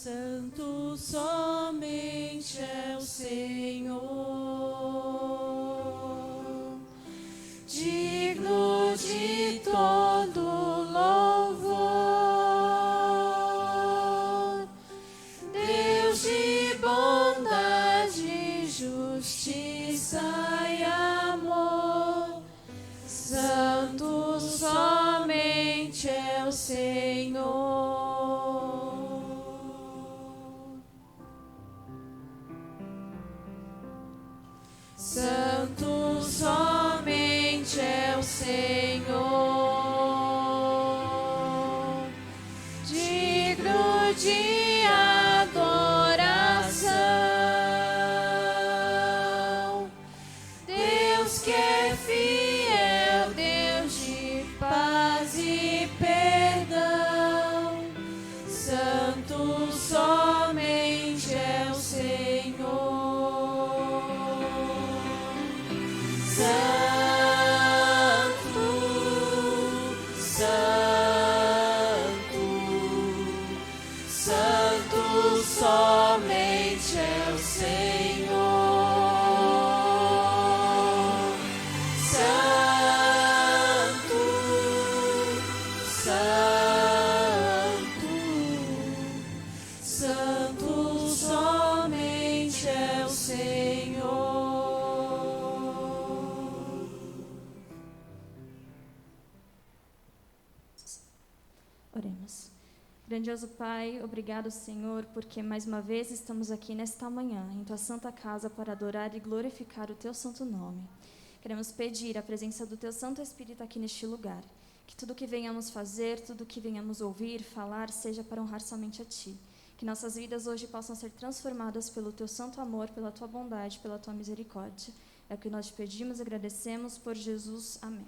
Santo somente é o Senhor, digno de todo louvor, Deus de bondade, justiça e amor. Santo somente é o Senhor. Santo somente é o Senhor, digno de adoração. Deus que é fiel, Deus de paz e perdão. Santo somente é o Senhor. Santo somente é o Senhor. Santo somente é o Senhor. Oremos. Grandioso Pai, obrigado, Senhor, porque mais uma vez estamos aqui nesta manhã, em Tua Santa Casa, para adorar e glorificar o Teu santo nome. Queremos pedir a presença do Teu Santo Espírito aqui neste lugar. Que tudo que venhamos fazer, tudo que venhamos ouvir, falar, seja para honrar somente a Ti. Que nossas vidas hoje possam ser transformadas pelo Teu santo amor, pela Tua bondade, pela Tua misericórdia. É o que nós te pedimos e agradecemos por Jesus. Amém.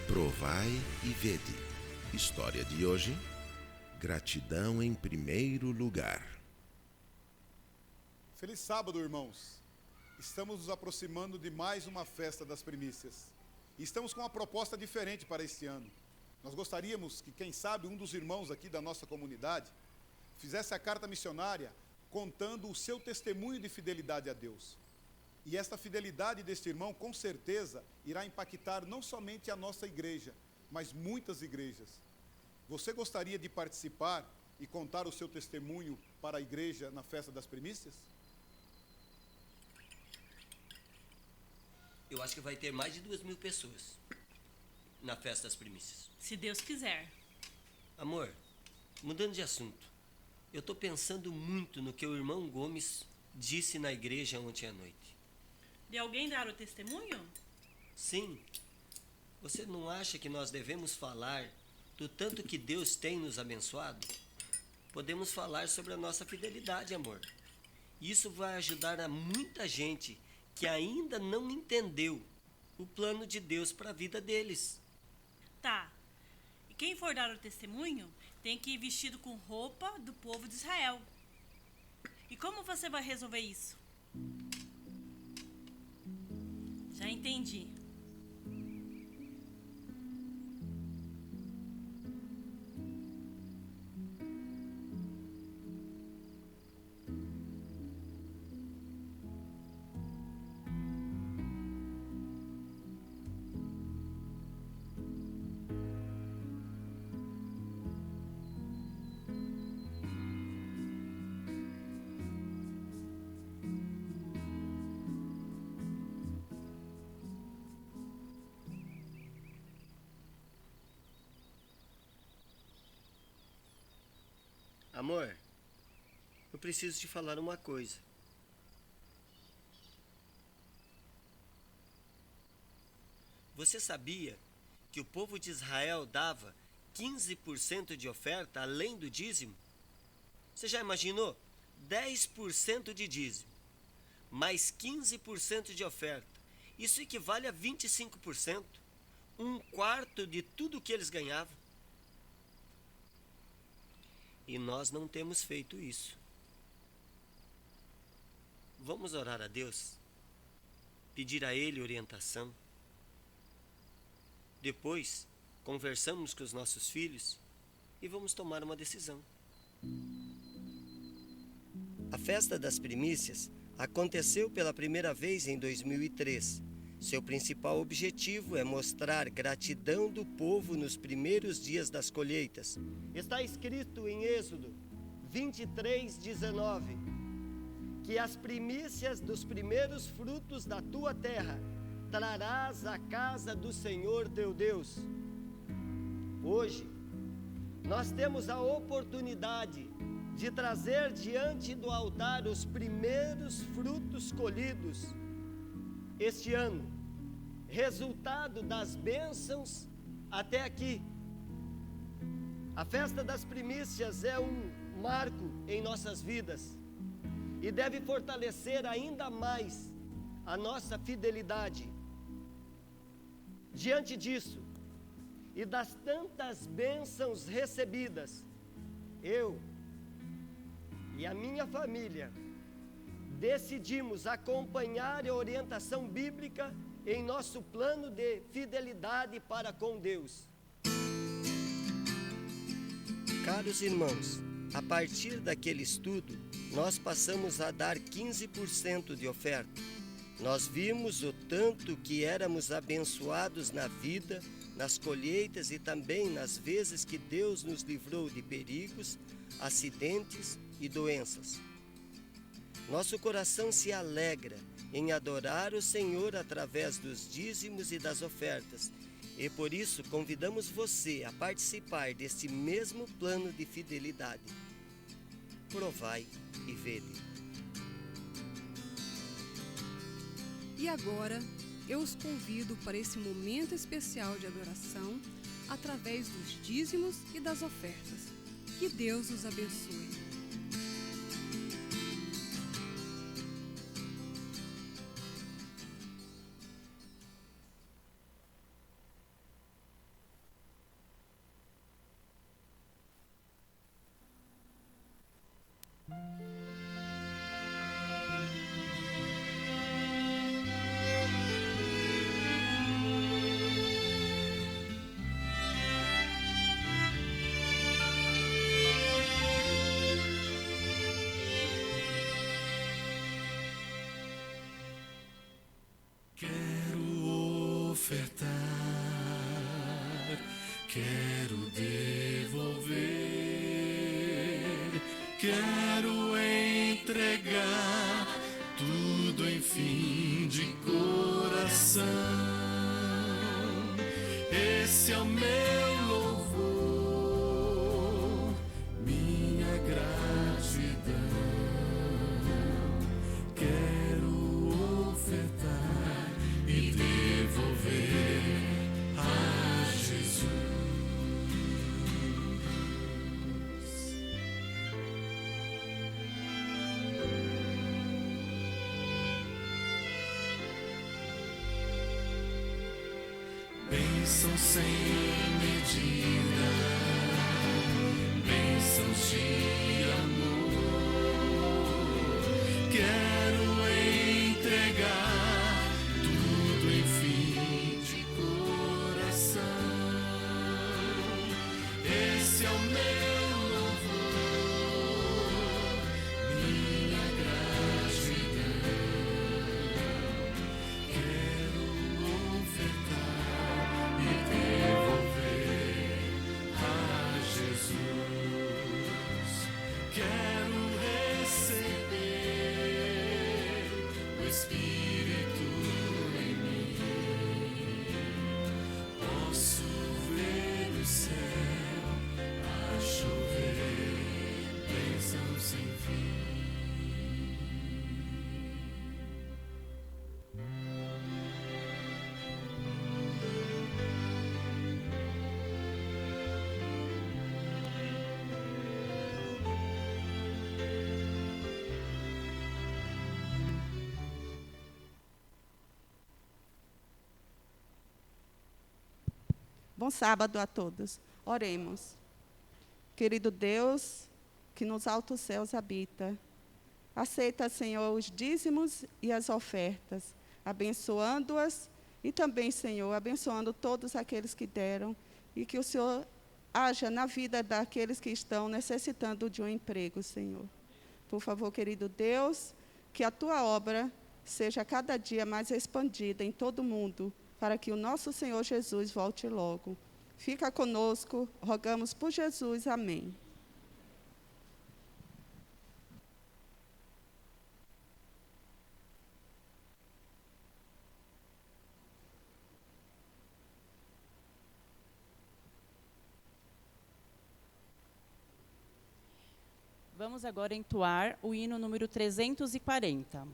Provai e vede. História de hoje: gratidão em primeiro lugar. Feliz sábado, irmãos. Estamos nos aproximando de mais uma festa das primícias. E estamos com uma proposta diferente para este ano. Nós gostaríamos que, quem sabe, um dos irmãos aqui da nossa comunidade fizesse a carta missionária contando o seu testemunho de fidelidade a Deus. E esta fidelidade deste irmão, com certeza, irá impactar não somente a nossa igreja, mas muitas igrejas. Você gostaria de participar e contar o seu testemunho para a igreja na festa das primícias? Eu acho que vai ter mais de 2.000 pessoas na festa das primícias. Se Deus quiser. Amor, mudando de assunto, eu estou pensando muito no que o irmão Gomes disse na igreja ontem à noite. De alguém dar o testemunho? Sim. Você não acha que nós devemos falar do tanto que Deus tem nos abençoado? Podemos falar sobre a nossa fidelidade, amor. Isso vai ajudar a muita gente que ainda não entendeu o plano de Deus para a vida deles. Tá. E quem for dar o testemunho tem que ir vestido com roupa do povo de Israel. E como você vai resolver isso? Já entendi. Amor, eu preciso te falar uma coisa. Você sabia que o povo de Israel dava 15% de oferta além do dízimo? Você já imaginou? 10% de dízimo, mais 15% de oferta. Isso equivale a 25%, um quarto de tudo que eles ganhavam. E nós não temos feito isso. Vamos orar a Deus, pedir a Ele orientação. Depois, conversamos com os nossos filhos e vamos tomar uma decisão. A festa das primícias aconteceu pela primeira vez em 2003. Seu principal objetivo é mostrar gratidão do povo nos primeiros dias das colheitas. Está escrito em Êxodo 23:19, que as primícias dos primeiros frutos da tua terra trarás à casa do Senhor teu Deus. Hoje, nós temos a oportunidade de trazer diante do altar os primeiros frutos colhidos este ano, resultado das bênçãos até aqui. A festa das primícias é um marco em nossas vidas e deve fortalecer ainda mais a nossa fidelidade. Diante disso e das tantas bênçãos recebidas, eu e a minha família decidimos acompanhar a orientação bíblica em nosso plano de fidelidade para com Deus. Caros irmãos, a partir daquele estudo, nós passamos a dar 15% de oferta. Nós vimos o tanto que éramos abençoados na vida, nas colheitas e também nas vezes que Deus nos livrou de perigos, acidentes e doenças. Nosso coração se alegra em adorar o Senhor através dos dízimos e das ofertas, e por isso convidamos você a participar deste mesmo plano de fidelidade. Provai e vede. E agora, eu os convido para esse momento especial de adoração através dos dízimos e das ofertas. Que Deus os abençoe. Ofertar, quero devolver, quero entregar tudo, enfim, de coração. Esse é o meu louvor, minha gratidão. Quero ofertar e devolver a Jesus. Bênçãos sem medida, bênçãos de amor. Quero entregar tudo, enfim, de coração. Esse é o meu louvor, minha gratidão. Quero ofertar e devolver a Jesus. Quero receber Bom sábado a todos. Oremos. Querido Deus, que nos altos céus habita, aceita, Senhor, os dízimos e as ofertas, abençoando-as e também, Senhor, abençoando todos aqueles que deram, e que o Senhor haja na vida daqueles que estão necessitando de um emprego, Senhor. Por favor, querido Deus, que a tua obra seja cada dia mais expandida em todo o mundo, para que o nosso Senhor Jesus volte logo. Fica conosco, rogamos por Jesus. Amém. Vamos agora entoar o hino número 340.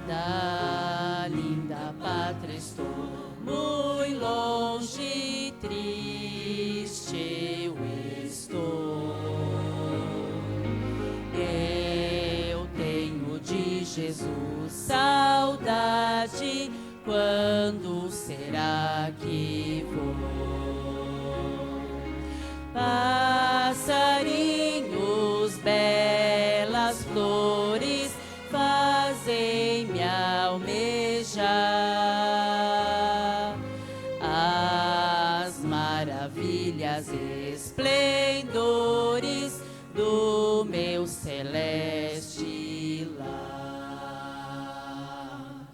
Da linda pátria estou muito longe, triste eu estou. Eu tenho de Jesus saudade, quando será que vou? Passarinhos, belas flores, fazem-me almejar as maravilhas esplendores do meu celeste lar.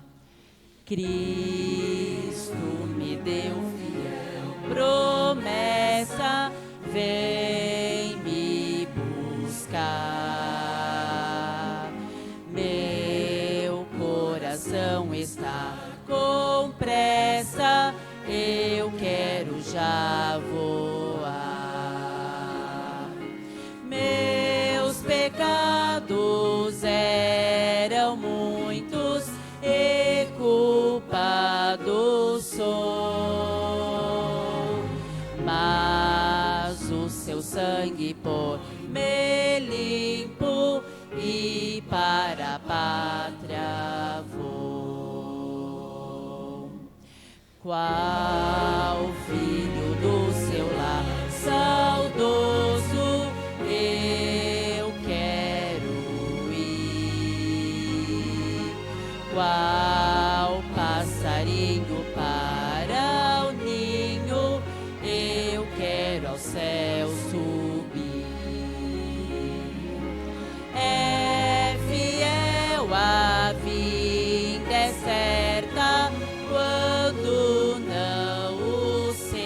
Cristo me deu fiel promessa, vem me buscar. Meu coração está com pressa, eu quero já voar. Meus pecados eram muitos e culpado sou, mas o seu sangue por me limpo e para a pátria vou. Qual filho do seu lar saudoso eu quero ir, qual passarinho para o ninho eu quero ao céu subir. É fiel a vinda, é certa quando não o sei,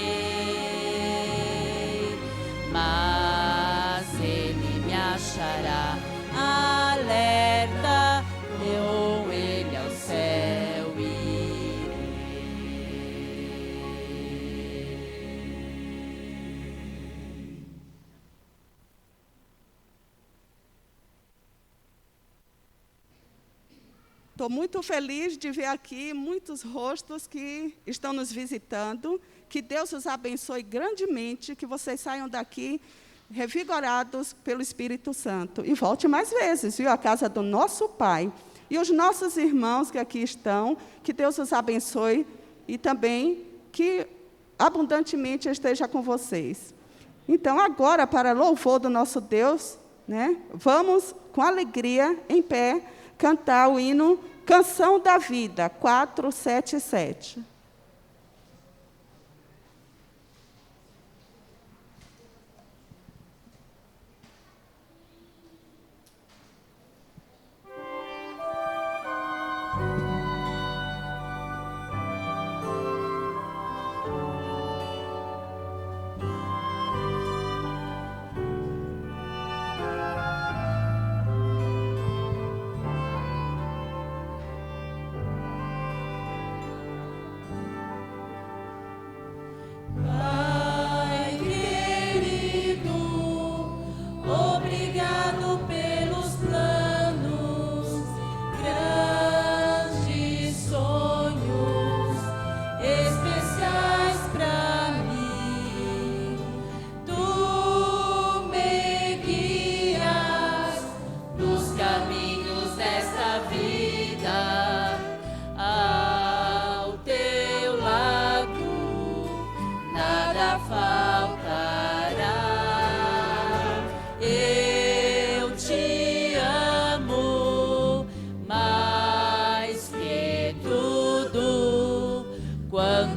mas ele me achará alerta, eu com ele ao céu irei. Estou muito feliz de ver aqui muitos rostos que estão nos visitando. Que Deus os abençoe grandemente, que vocês saiam daqui revigorados pelo Espírito Santo. E volte mais vezes, viu? A casa do nosso Pai. E os nossos irmãos que aqui estão, que Deus os abençoe e também que abundantemente esteja com vocês. Então, agora, para louvor do nosso Deus, né, vamos, com alegria, em pé, cantar o hino Canção da Vida, 477.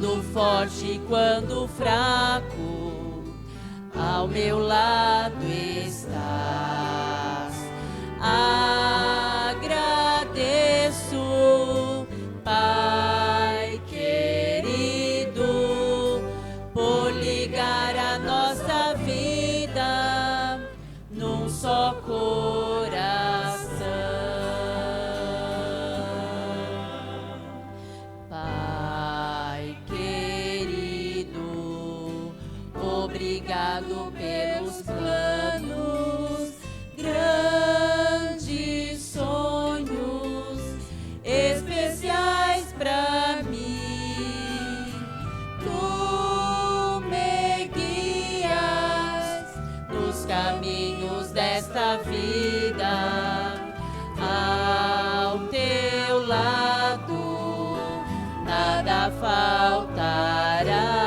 quando forte e quando fraco, ao meu lado estás. Agradeço, Pai querido, por ligar a nossa vida num só coração. Pai querido, obrigado pelos planos, grandes sonhos especiais pra mim. Tu me guias nos caminhos desta vida, ao teu lado nada faltará.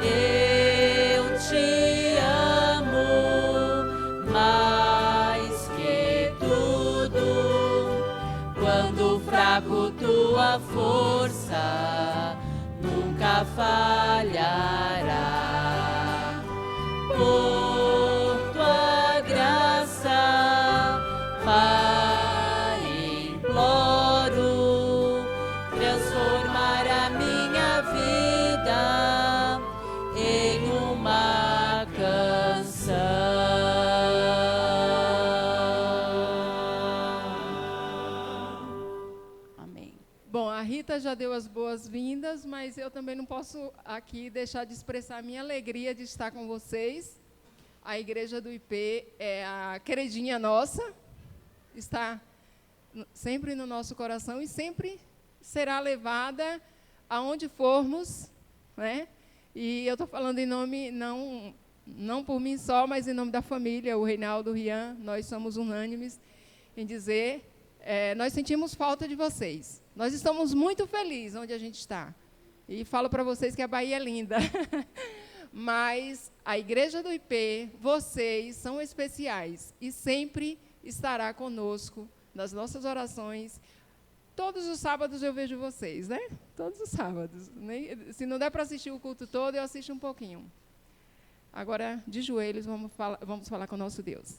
Eu te amo mais que tudo. Quando fraco, tua força nunca falhará. Por tua graça, Pai, imploro transformar a minha vida em uma canção. Amém. Bom, a Rita já deu as boas-vindas, mas eu também não posso aqui deixar de expressar a minha alegria de estar com vocês. A Igreja do IP é a queridinha nossa, está sempre no nosso coração e sempre será levada aonde formos, né? E eu estou falando em nome, não por mim só, mas em nome da família, o Reinaldo, o Rian, nós somos unânimes em dizer, nós sentimos falta de vocês. Nós estamos muito felizes onde a gente está. E falo para vocês que a Bahia é linda. Mas a Igreja do IP, vocês são especiais e sempre estará conosco nas nossas orações. Todos os sábados eu vejo vocês, né? Todos os sábados. Se não der para assistir o culto todo, eu assisto um pouquinho. Agora, de joelhos, vamos falar com o nosso Deus.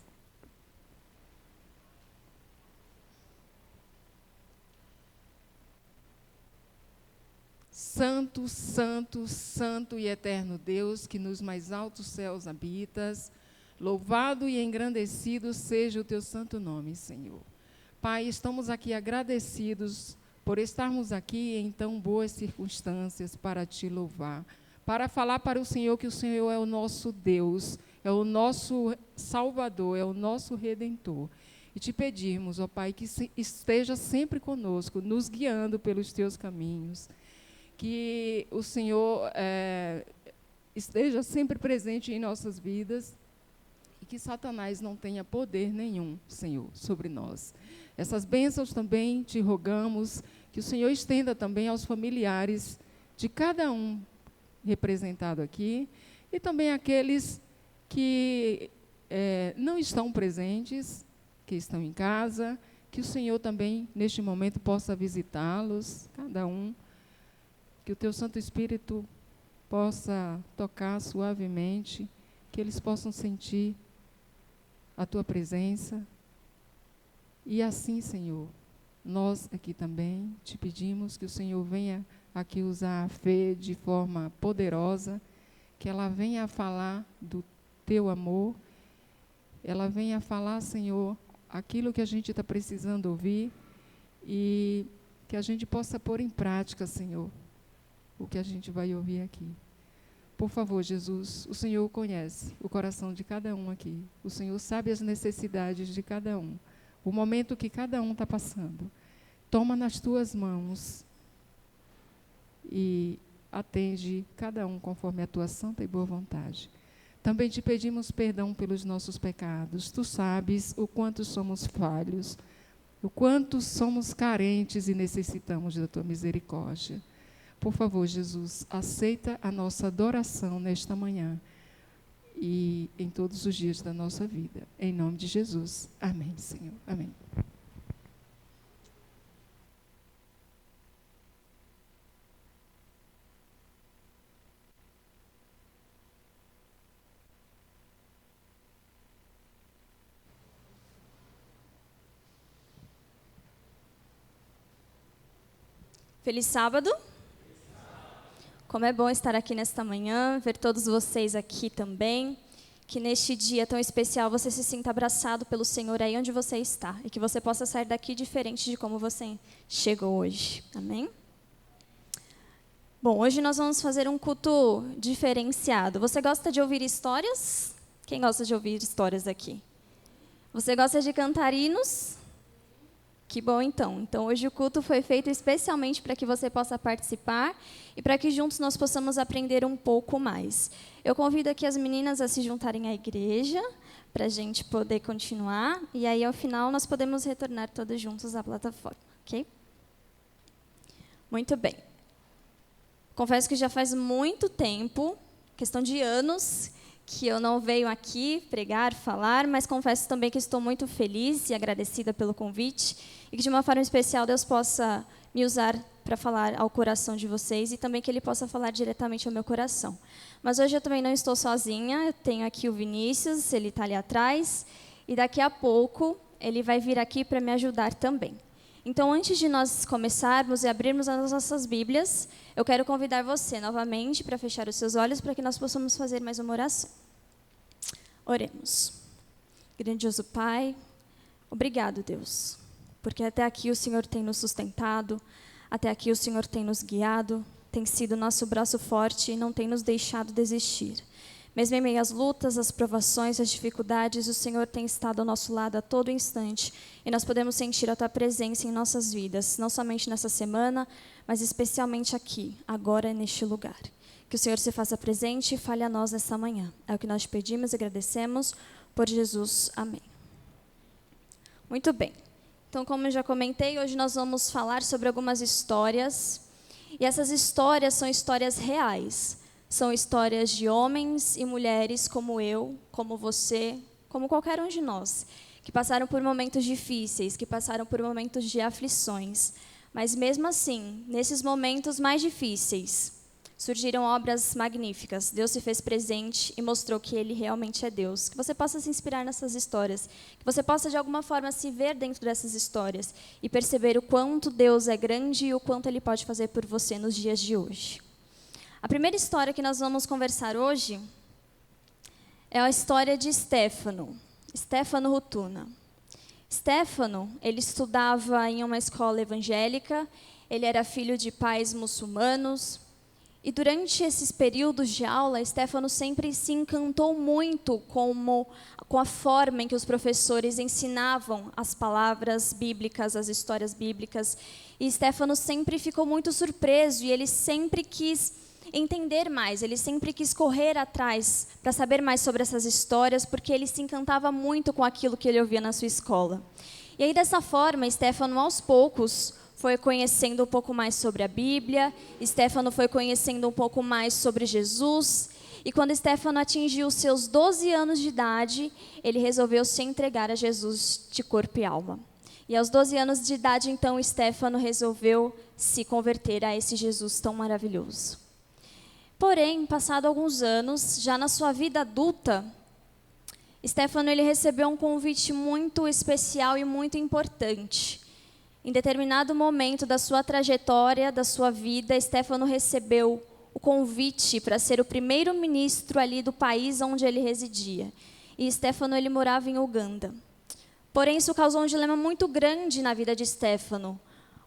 Santo, santo, santo e eterno Deus, que nos mais altos céus habitas, louvado e engrandecido seja o teu santo nome, Senhor. Pai, estamos aqui agradecidos por estarmos aqui em tão boas circunstâncias para te louvar, para falar para o Senhor que o Senhor é o nosso Deus, é o nosso Salvador, é o nosso Redentor. E te pedimos, ó Pai, que esteja sempre conosco, nos guiando pelos teus caminhos, que o Senhor esteja sempre presente em nossas vidas e que Satanás não tenha poder nenhum, Senhor, sobre nós. Essas bênçãos também te rogamos que o Senhor estenda também aos familiares de cada um representado aqui e também aqueles que não estão presentes, que estão em casa, que o Senhor também, neste momento, possa visitá-los, cada um, que o teu Santo Espírito possa tocar suavemente, que eles possam sentir a tua presença. E assim, Senhor, nós aqui também te pedimos que o Senhor venha aqui usar a fé de forma poderosa, que ela venha a falar do teu amor, ela venha a falar, Senhor, aquilo que a gente está precisando ouvir e que a gente possa pôr em prática, Senhor, o que a gente vai ouvir aqui. Por favor, Jesus, o Senhor conhece o coração de cada um aqui. O Senhor sabe as necessidades de cada um, o momento que cada um está passando. Toma nas tuas mãos e atende cada um conforme a tua santa e boa vontade. Também te pedimos perdão pelos nossos pecados. Tu sabes o quanto somos falhos, o quanto somos carentes e necessitamos da tua misericórdia. Por favor, Jesus, aceita a nossa adoração nesta manhã e em todos os dias da nossa vida. Em nome de Jesus. Amém, Senhor. Amém. Feliz sábado. Como é bom estar aqui nesta manhã, ver todos vocês aqui também. Que neste dia tão especial você se sinta abraçado pelo Senhor aí onde você está. E que você possa sair daqui diferente de como você chegou hoje. Amém? Bom, hoje nós vamos fazer um culto diferenciado. Você gosta de ouvir histórias? Quem gosta de ouvir histórias aqui? Você gosta de cantar hinos? Que bom, então. Então, hoje o culto foi feito especialmente para que você possa participar e para que juntos nós possamos aprender um pouco mais. Eu convido aqui as meninas a se juntarem à igreja para a gente poder continuar. E aí, ao final, nós podemos retornar todos juntos à plataforma, ok? Muito bem. Confesso que já faz muito tempo, questão de anos, que eu não venho aqui pregar, falar, mas confesso também que estou muito feliz e agradecida pelo convite e que, de uma forma especial, Deus possa me usar para falar ao coração de vocês e também que Ele possa falar diretamente ao meu coração. Mas hoje eu também não estou sozinha, eu tenho aqui o Vinícius, ele está ali atrás, e daqui a pouco ele vai vir aqui para me ajudar também. Então, antes de nós começarmos e abrirmos as nossas Bíblias, eu quero convidar você novamente para fechar os seus olhos para que nós possamos fazer mais uma oração. Oremos. Grandioso Pai, obrigado, Deus, porque até aqui o Senhor tem nos sustentado, até aqui o Senhor tem nos guiado, tem sido nosso braço forte e não tem nos deixado desistir. Mesmo em meio às lutas, às provações, às dificuldades, o Senhor tem estado ao nosso lado a todo instante e nós podemos sentir a Tua presença em nossas vidas, não somente nessa semana, mas especialmente aqui, agora, neste lugar. Que o Senhor se faça presente e fale a nós nessa manhã. É o que nós te pedimos e agradecemos por Jesus. Amém. Muito bem. Então, como eu já comentei, hoje nós vamos falar sobre algumas histórias. E essas histórias são histórias reais. São histórias de homens e mulheres como eu, como você, como qualquer um de nós, que passaram por momentos difíceis, que passaram por momentos de aflições. Mas mesmo assim, nesses momentos mais difíceis, surgiram obras magníficas. Deus se fez presente e mostrou que Ele realmente é Deus. Que você possa se inspirar nessas histórias, que você possa de alguma forma se ver dentro dessas histórias e perceber o quanto Deus é grande e o quanto Ele pode fazer por você nos dias de hoje. A primeira história que nós vamos conversar hoje é a história de Stefano Rutuna. Stefano, ele estudava em uma escola evangélica, ele era filho de pais muçulmanos, e durante esses períodos de aula, Stefano sempre se encantou muito com a forma em que os professores ensinavam as palavras bíblicas, as histórias bíblicas, e Stefano sempre ficou muito surpreso, e ele sempre quis entender mais, ele sempre quis correr atrás para saber mais sobre essas histórias, porque ele se encantava muito com aquilo que ele ouvia na sua escola. E aí, dessa forma, Stefano, aos poucos, foi conhecendo um pouco mais sobre a Bíblia, Stefano foi conhecendo um pouco mais sobre Jesus, e quando Stefano atingiu os seus 12 anos de idade, ele resolveu se entregar a Jesus de corpo e alma. E aos 12 anos de idade, então, Stefano resolveu se converter a esse Jesus tão maravilhoso. Porém, passado alguns anos, já na sua vida adulta, Stefano ele recebeu um convite muito especial e muito importante. Em determinado momento da sua trajetória, da sua vida, Stefano recebeu o convite para ser o primeiro-ministro ali do país onde ele residia. E Stefano ele morava em Uganda. Porém, isso causou um dilema muito grande na vida de Stefano,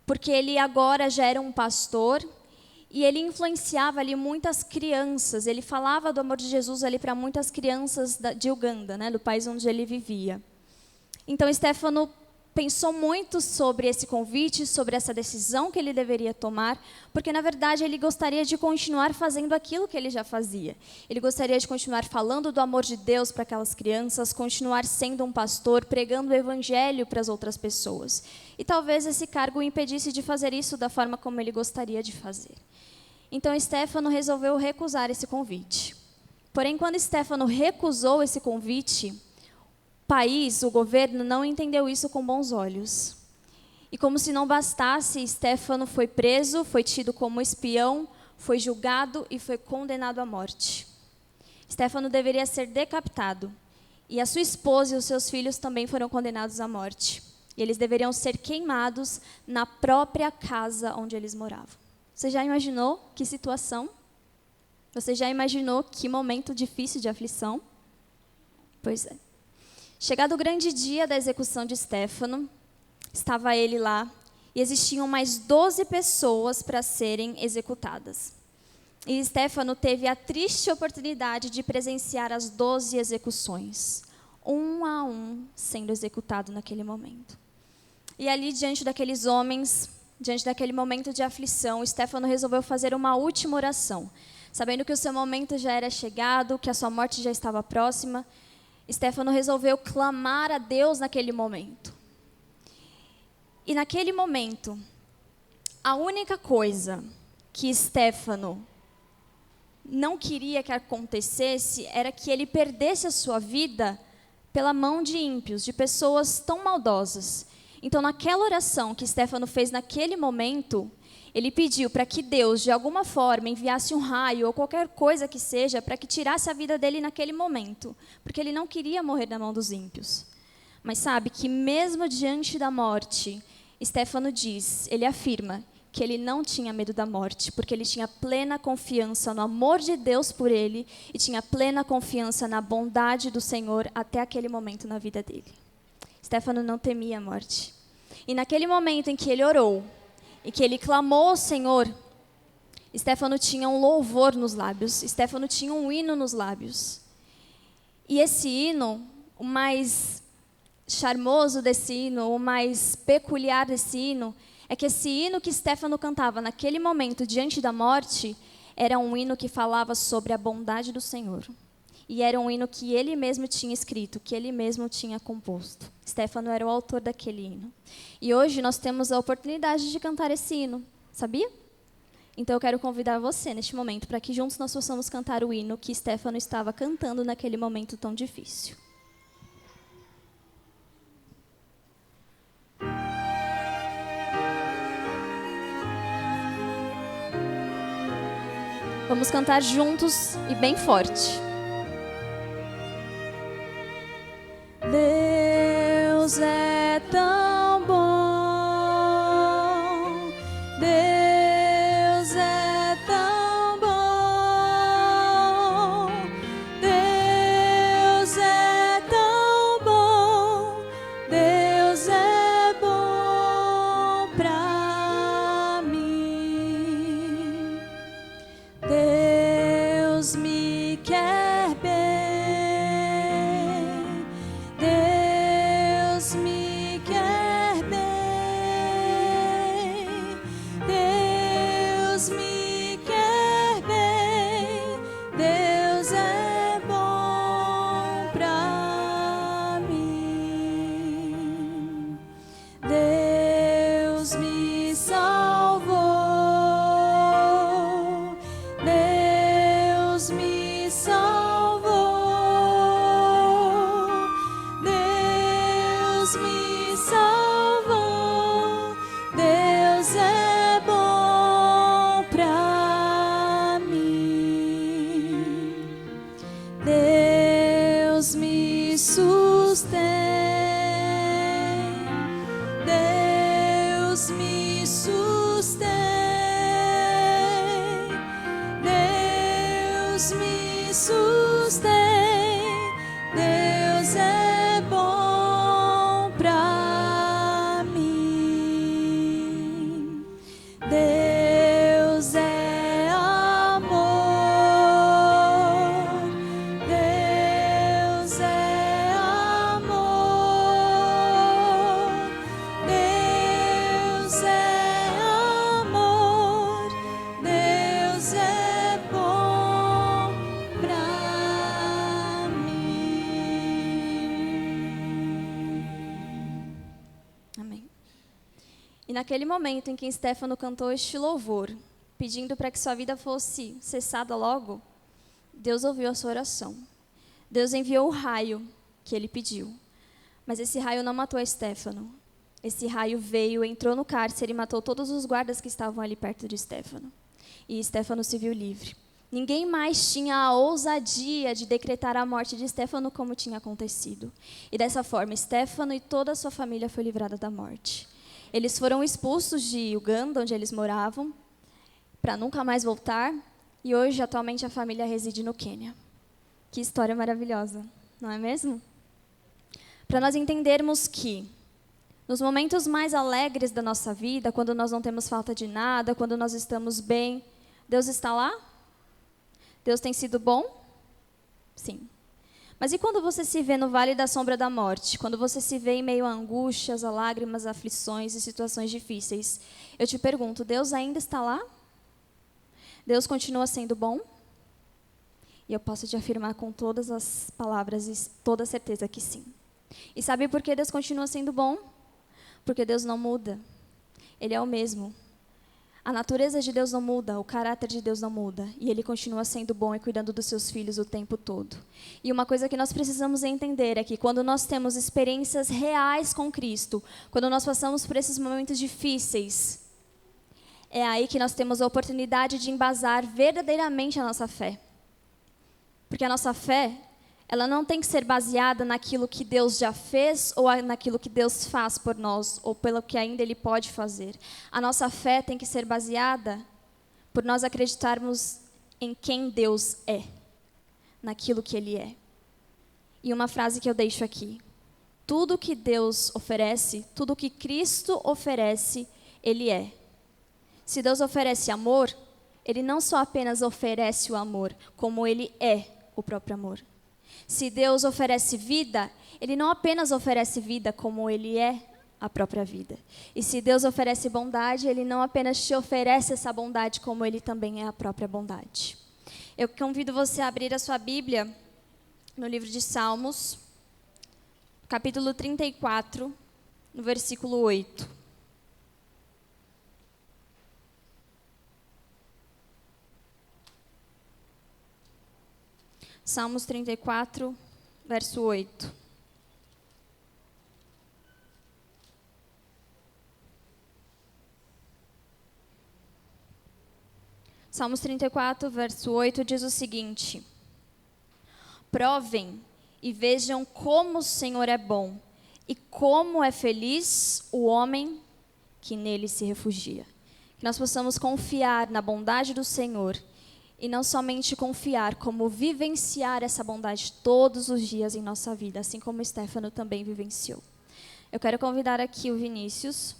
porque ele agora já era um pastor, e ele influenciava ali muitas crianças, ele falava do amor de Jesus ali para muitas crianças de Uganda, né, do país onde ele vivia. Então, Stefano pensou muito sobre esse convite, sobre essa decisão que ele deveria tomar, porque, na verdade, ele gostaria de continuar fazendo aquilo que ele já fazia. Ele gostaria de continuar falando do amor de Deus para aquelas crianças, continuar sendo um pastor, pregando o evangelho para as outras pessoas. E talvez esse cargo o impedisse de fazer isso da forma como ele gostaria de fazer. Então, Stefano resolveu recusar esse convite. Porém, quando Stefano recusou esse convite, o país, o governo, não entendeu isso com bons olhos. E como se não bastasse, Stefano foi preso, foi tido como espião, foi julgado e foi condenado à morte. Stefano deveria ser decapitado. E a sua esposa e os seus filhos também foram condenados à morte. E eles deveriam ser queimados na própria casa onde eles moravam. Você já imaginou que situação? Você já imaginou que momento difícil de aflição? Pois é. Chegado o grande dia da execução de Estéfano, estava ele lá e existiam mais 12 pessoas para serem executadas. E Estéfano teve a triste oportunidade de presenciar as 12 execuções, um a um sendo executado naquele momento. E ali, diante daqueles homens, diante daquele momento de aflição, Estéfano resolveu fazer uma última oração. Sabendo que o seu momento já era chegado, que a sua morte já estava próxima, Estéfano resolveu clamar a Deus naquele momento. E naquele momento, a única coisa que Estéfano não queria que acontecesse era que ele perdesse a sua vida pela mão de ímpios, de pessoas tão maldosas. Então, naquela oração que Estéfano fez naquele momento, ele pediu para que Deus, de alguma forma, enviasse um raio ou qualquer coisa que seja para que tirasse a vida dele naquele momento, porque ele não queria morrer na mão dos ímpios. Mas sabe que mesmo diante da morte, Estéfano diz, ele afirma, que ele não tinha medo da morte, porque ele tinha plena confiança no amor de Deus por ele e tinha plena confiança na bondade do Senhor até aquele momento na vida dele. Estéfano não temia a morte. E naquele momento em que ele orou e que ele clamou ao Senhor, Estéfano tinha um louvor nos lábios, Estéfano tinha um hino nos lábios. E esse hino, o mais charmoso desse hino, o mais peculiar desse hino, é que esse hino que Estéfano cantava naquele momento, diante da morte, era um hino que falava sobre a bondade do Senhor. E era um hino que ele mesmo tinha escrito, que ele mesmo tinha composto. Estéfano era o autor daquele hino. E hoje nós temos a oportunidade de cantar esse hino, sabia? Então eu quero convidar você neste momento para que juntos nós possamos cantar o hino que Estéfano estava cantando naquele momento tão difícil. Vamos cantar juntos e bem forte. Deus é tão bom, Deus é tão bom, Deus é tão bom, Deus é bom pra mim. Deus me quer bem. E naquele momento em que Estéfano cantou este louvor, pedindo para que sua vida fosse cessada logo, Deus ouviu a sua oração. Deus enviou o raio que ele pediu. Mas esse raio não matou Estéfano. Esse raio veio, entrou no cárcere e matou todos os guardas que estavam ali perto de Estéfano. E Estéfano se viu livre. Ninguém mais tinha a ousadia de decretar a morte de Stefano como tinha acontecido. E dessa forma, Stefano e toda a sua família foi livrada da morte. Eles foram expulsos de Uganda, onde eles moravam, para nunca mais voltar. E hoje, atualmente, a família reside no Quênia. Que história maravilhosa, não é mesmo? Para nós entendermos que, nos momentos mais alegres da nossa vida, quando nós não temos falta de nada, quando nós estamos bem, Deus está lá? Deus tem sido bom? Sim. Mas e quando você se vê no vale da sombra da morte? Quando você se vê em meio a angústias, a lágrimas, a aflições e situações difíceis? Eu te pergunto, Deus ainda está lá? Deus continua sendo bom? E eu posso te afirmar com todas as palavras e toda a certeza que sim. E sabe por que Deus continua sendo bom? Porque Deus não muda. Ele é o mesmo. A natureza de Deus não muda, o caráter de Deus não muda. E Ele continua sendo bom e cuidando dos seus filhos o tempo todo. E uma coisa que nós precisamos entender é que quando nós temos experiências reais com Cristo, quando nós passamos por esses momentos difíceis, é aí que nós temos a oportunidade de embasar verdadeiramente a nossa fé. Porque a nossa fé, ela não tem que ser baseada naquilo que Deus já fez ou naquilo que Deus faz por nós ou pelo que ainda Ele pode fazer. A nossa fé tem que ser baseada por nós acreditarmos em quem Deus é, naquilo que Ele é. E uma frase que eu deixo aqui. Tudo que Deus oferece, tudo que Cristo oferece, Ele é. Se Deus oferece amor, Ele não só apenas oferece o amor, como Ele é o próprio amor. Se Deus oferece vida, Ele não apenas oferece vida, como Ele é a própria vida. E se Deus oferece bondade, Ele não apenas te oferece essa bondade, como Ele também é a própria bondade. Eu convido você a abrir a sua Bíblia no livro de Salmos, capítulo 34, no versículo 8. Salmos 34, verso 8. Salmos 34, verso 8 diz o seguinte: Provem e vejam como o Senhor é bom, e como é feliz o homem que nele se refugia. Que nós possamos confiar na bondade do Senhor, e não somente confiar, como vivenciar essa bondade todos os dias em nossa vida, assim como o Stefano também vivenciou. Eu quero convidar aqui o Vinícius.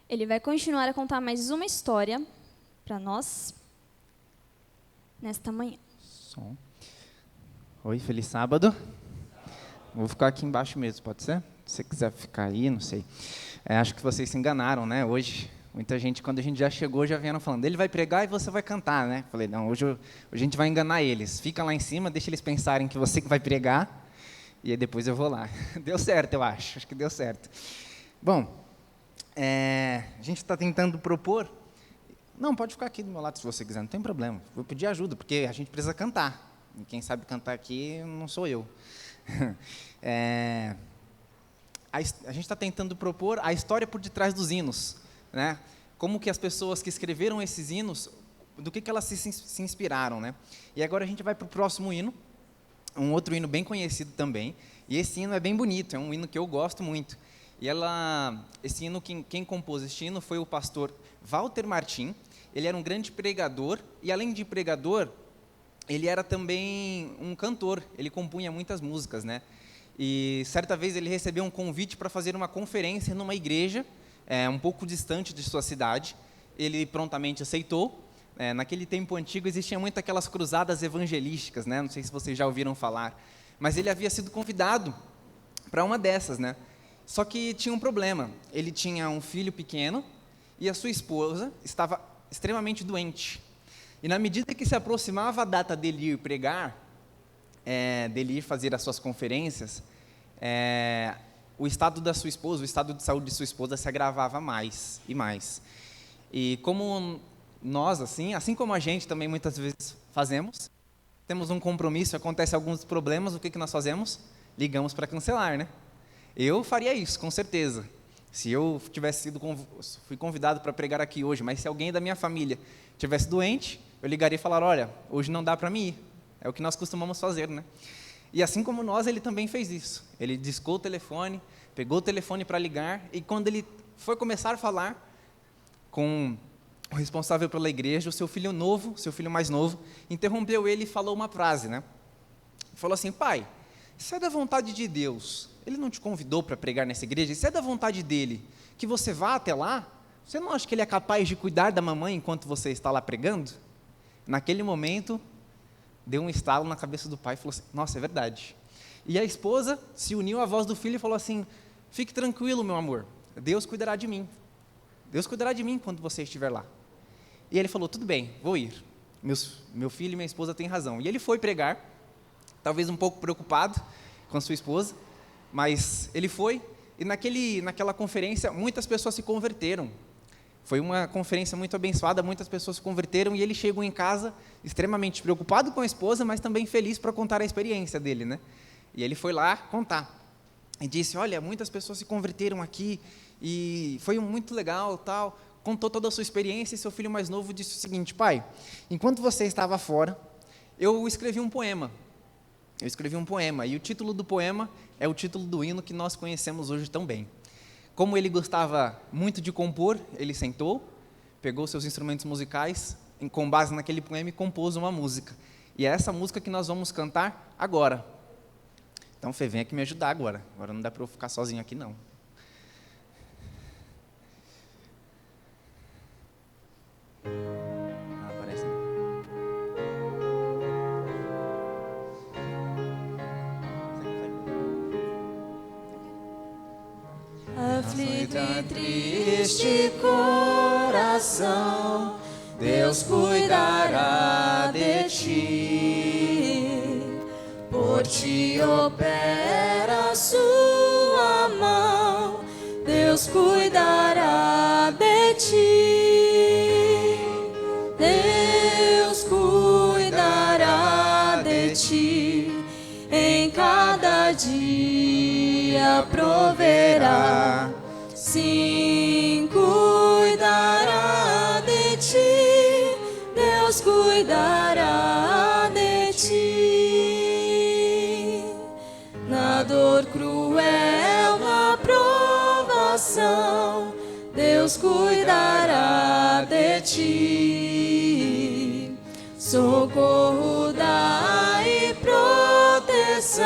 Ele vai continuar a contar mais uma história para nós nesta manhã. Som. Oi, feliz sábado. Vou ficar aqui embaixo mesmo, pode ser? Se você quiser ficar aí, não sei. Acho que vocês se enganaram, né? Hoje, muita gente, quando a gente já chegou, já vieram falando, ele vai pregar e você vai cantar, né? Falei, não, hoje a gente vai enganar eles. Fica lá em cima, deixa eles pensarem que você que vai pregar, e aí depois eu vou lá. Deu certo, eu acho que deu certo. Bom, a gente está tentando propor... Não, pode ficar aqui do meu lado se você quiser, não tem problema. Vou pedir ajuda, porque a gente precisa cantar. E quem sabe cantar aqui não sou eu. A gente está tentando propor a história por detrás dos hinos, né? Como que as pessoas que escreveram esses hinos, do que elas se inspiraram, né? E agora a gente vai para o próximo hino, um outro hino bem conhecido também, e esse hino é bem bonito, é um hino que eu gosto muito. E esse hino, quem compôs este hino foi o pastor Walter Martin. Ele era um grande pregador, e além de pregador, ele era também um cantor, ele compunha muitas músicas, né? E certa vez ele recebeu um convite para fazer uma conferência numa igreja, um pouco distante de sua cidade. Ele prontamente aceitou. Naquele tempo antigo existiam muito aquelas cruzadas evangelísticas, né? Não sei se vocês já ouviram falar, mas ele havia sido convidado para uma dessas, né? Só que tinha um problema, ele tinha um filho pequeno e a sua esposa estava extremamente doente. E na medida que se aproximava a data dele ir pregar, dele ir fazer as suas conferências, o estado da sua esposa, o estado de saúde de sua esposa se agravava mais e mais. E como nós, assim como a gente também muitas vezes fazemos, temos um compromisso, acontece alguns problemas, o que nós fazemos? Ligamos para cancelar, né? Eu faria isso, com certeza. Se eu fui convidado para pregar aqui hoje, mas se alguém da minha família tivesse doente, eu ligaria e falaria, olha, hoje não dá para mim ir. É o que nós costumamos fazer, né? E assim como nós, ele também fez isso. Ele discou o telefone, pegou o telefone para ligar, e quando ele foi começar a falar com o responsável pela igreja, o seu filho mais novo, interrompeu ele e falou uma frase, né? Falou assim, pai, se é da vontade de Deus, ele não te convidou para pregar nessa igreja, se é da vontade dele que você vá até lá, você não acha que ele é capaz de cuidar da mamãe enquanto você está lá pregando? Naquele momento, deu um estalo na cabeça do pai e falou assim, nossa, é verdade. E a esposa se uniu à voz do filho e falou assim, fique tranquilo, meu amor, Deus cuidará de mim. Deus cuidará de mim quando você estiver lá. E ele falou, tudo bem, vou ir. Meu filho e minha esposa têm razão. E ele foi pregar, talvez um pouco preocupado com a sua esposa, mas ele foi, e naquela conferência, muitas pessoas se converteram. Foi uma conferência muito abençoada, muitas pessoas se converteram, e ele chegou em casa extremamente preocupado com a esposa, mas também feliz para contar a experiência dele, né? E ele foi lá contar. E disse, olha, muitas pessoas se converteram aqui, e foi muito legal, tal. Contou toda a sua experiência, e seu filho mais novo disse o seguinte, pai, enquanto você estava fora, eu escrevi um poema. E o título do poema é o título do hino que nós conhecemos hoje tão bem. Como ele gostava muito de compor, ele sentou, pegou seus instrumentos musicais, com base naquele poema, e compôs uma música. E é essa música que nós vamos cantar agora. Então, Fê, vem aqui me ajudar agora. Agora não dá para eu ficar sozinho aqui, não. Aparece. Aflito e triste coração, Deus cuidará de ti. Por ti opera sua mão, Deus cuidará de ti. Deus cuidará de ti, em cada dia proverá. Sim, cuidará de ti, Deus cuidará de ti. Na dor cruel, na provação, Deus cuidará de ti. Socorro dá e proteção,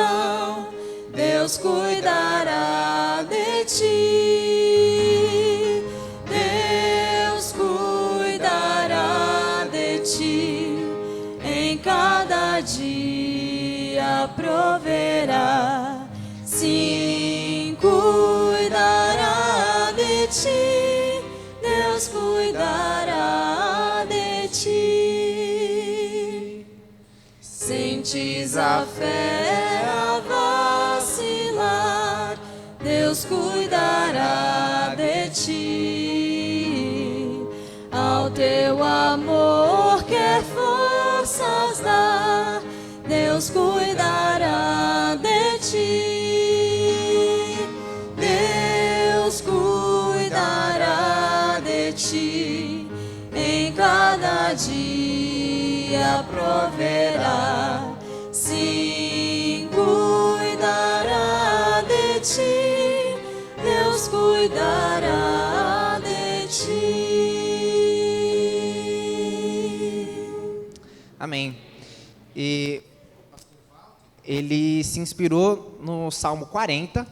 Deus cuidará de ti. Deus cuidará de ti, em cada dia proverá. Sim, cuidará de ti, Deus cuidará de ti. Sentes a fé a vacilar, Deus cuidará de ti. Ao teu amor quer forças dar, Deus cuidará de ti. Deus cuidará de ti, em cada dia proverá. Sim, cuidará de ti, Deus cuidará de ti. Amém. E ele se inspirou no Salmo 40,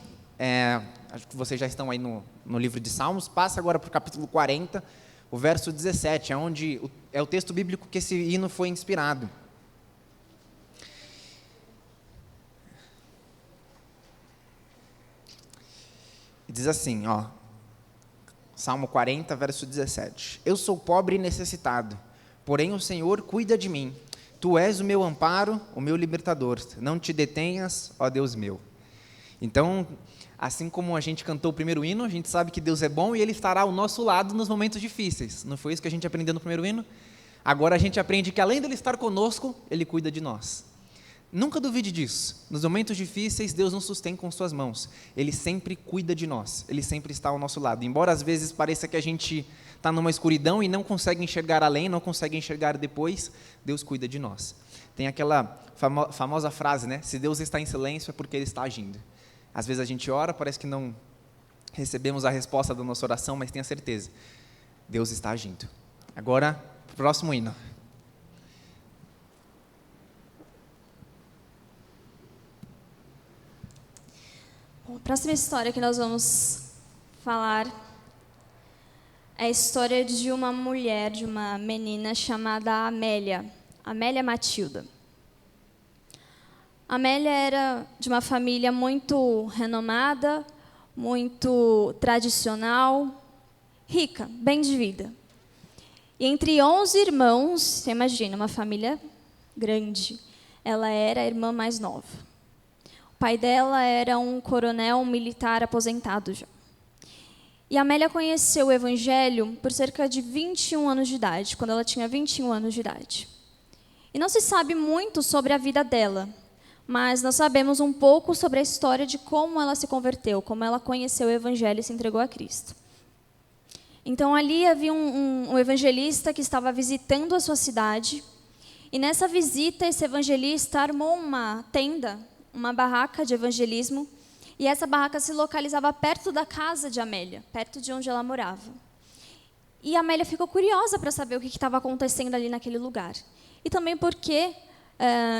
acho que vocês já estão aí no livro de Salmos, passa agora para o capítulo 40, o verso 17, onde é o texto bíblico que esse hino foi inspirado. Diz assim, ó, Salmo 40, verso 17. Eu sou pobre e necessitado, porém o Senhor cuida de mim. Tu és o meu amparo, o meu libertador. Não te detenhas, ó Deus meu. Então, assim como a gente cantou o primeiro hino, a gente sabe que Deus é bom e Ele estará ao nosso lado nos momentos difíceis. Não foi isso que a gente aprendeu no primeiro hino? Agora a gente aprende que além dele estar conosco, Ele cuida de nós. Nunca duvide disso. Nos momentos difíceis, Deus nos sustém com suas mãos. Ele sempre cuida de nós. Ele sempre está ao nosso lado. Embora às vezes pareça que a gente está numa escuridão e não consegue enxergar além, não consegue enxergar depois, Deus cuida de nós. Tem aquela famosa frase, né? Se Deus está em silêncio é porque Ele está agindo. Às vezes a gente ora, parece que não recebemos a resposta da nossa oração, mas tenha certeza, Deus está agindo. Agora, próximo hino. Bom, a próxima história que nós vamos falar é a história de uma mulher, de uma menina chamada Amélia, Amélia Matilda. Amélia era de uma família muito renomada, muito tradicional, rica, bem de vida. E entre 11 irmãos, você imagina, uma família grande, ela era a irmã mais nova. O pai dela era um coronel militar aposentado já. E a Amélia conheceu o Evangelho por cerca de 21 anos de idade, quando ela tinha 21 anos de idade. E não se sabe muito sobre a vida dela, mas nós sabemos um pouco sobre a história de como ela se converteu, como ela conheceu o Evangelho e se entregou a Cristo. Então, ali havia um evangelista que estava visitando a sua cidade, e nessa visita, esse evangelista armou uma tenda, uma barraca de evangelismo, e essa barraca se localizava perto da casa de Amélia, perto de onde ela morava. E a Amélia ficou curiosa para saber o que estava acontecendo ali naquele lugar. E também porque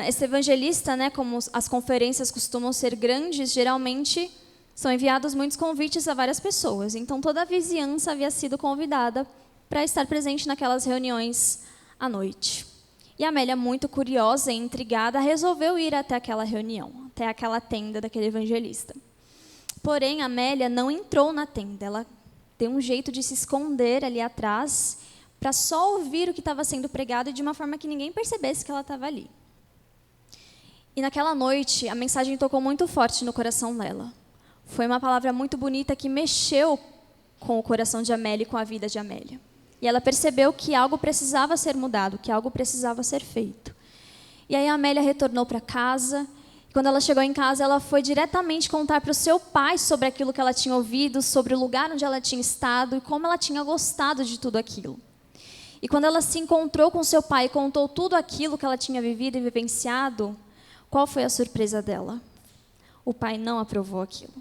esse evangelista, né, como as conferências costumam ser grandes, geralmente são enviados muitos convites a várias pessoas. Então, toda a vizinhança havia sido convidada para estar presente naquelas reuniões à noite. E a Amélia, muito curiosa e intrigada, resolveu ir até aquela reunião, até aquela tenda daquele evangelista. Porém, a Amélia não entrou na tenda. Ela deu um jeito de se esconder ali atrás, para só ouvir o que estava sendo pregado e de uma forma que ninguém percebesse que ela estava ali. E naquela noite, a mensagem tocou muito forte no coração dela. Foi uma palavra muito bonita que mexeu com o coração de Amélia e com a vida de Amélia. E ela percebeu que algo precisava ser mudado, que algo precisava ser feito. E aí a Amélia retornou para casa. E quando ela chegou em casa, ela foi diretamente contar para o seu pai sobre aquilo que ela tinha ouvido, sobre o lugar onde ela tinha estado e como ela tinha gostado de tudo aquilo. E quando ela se encontrou com seu pai e contou tudo aquilo que ela tinha vivido e vivenciado, qual foi a surpresa dela? O pai não aprovou aquilo.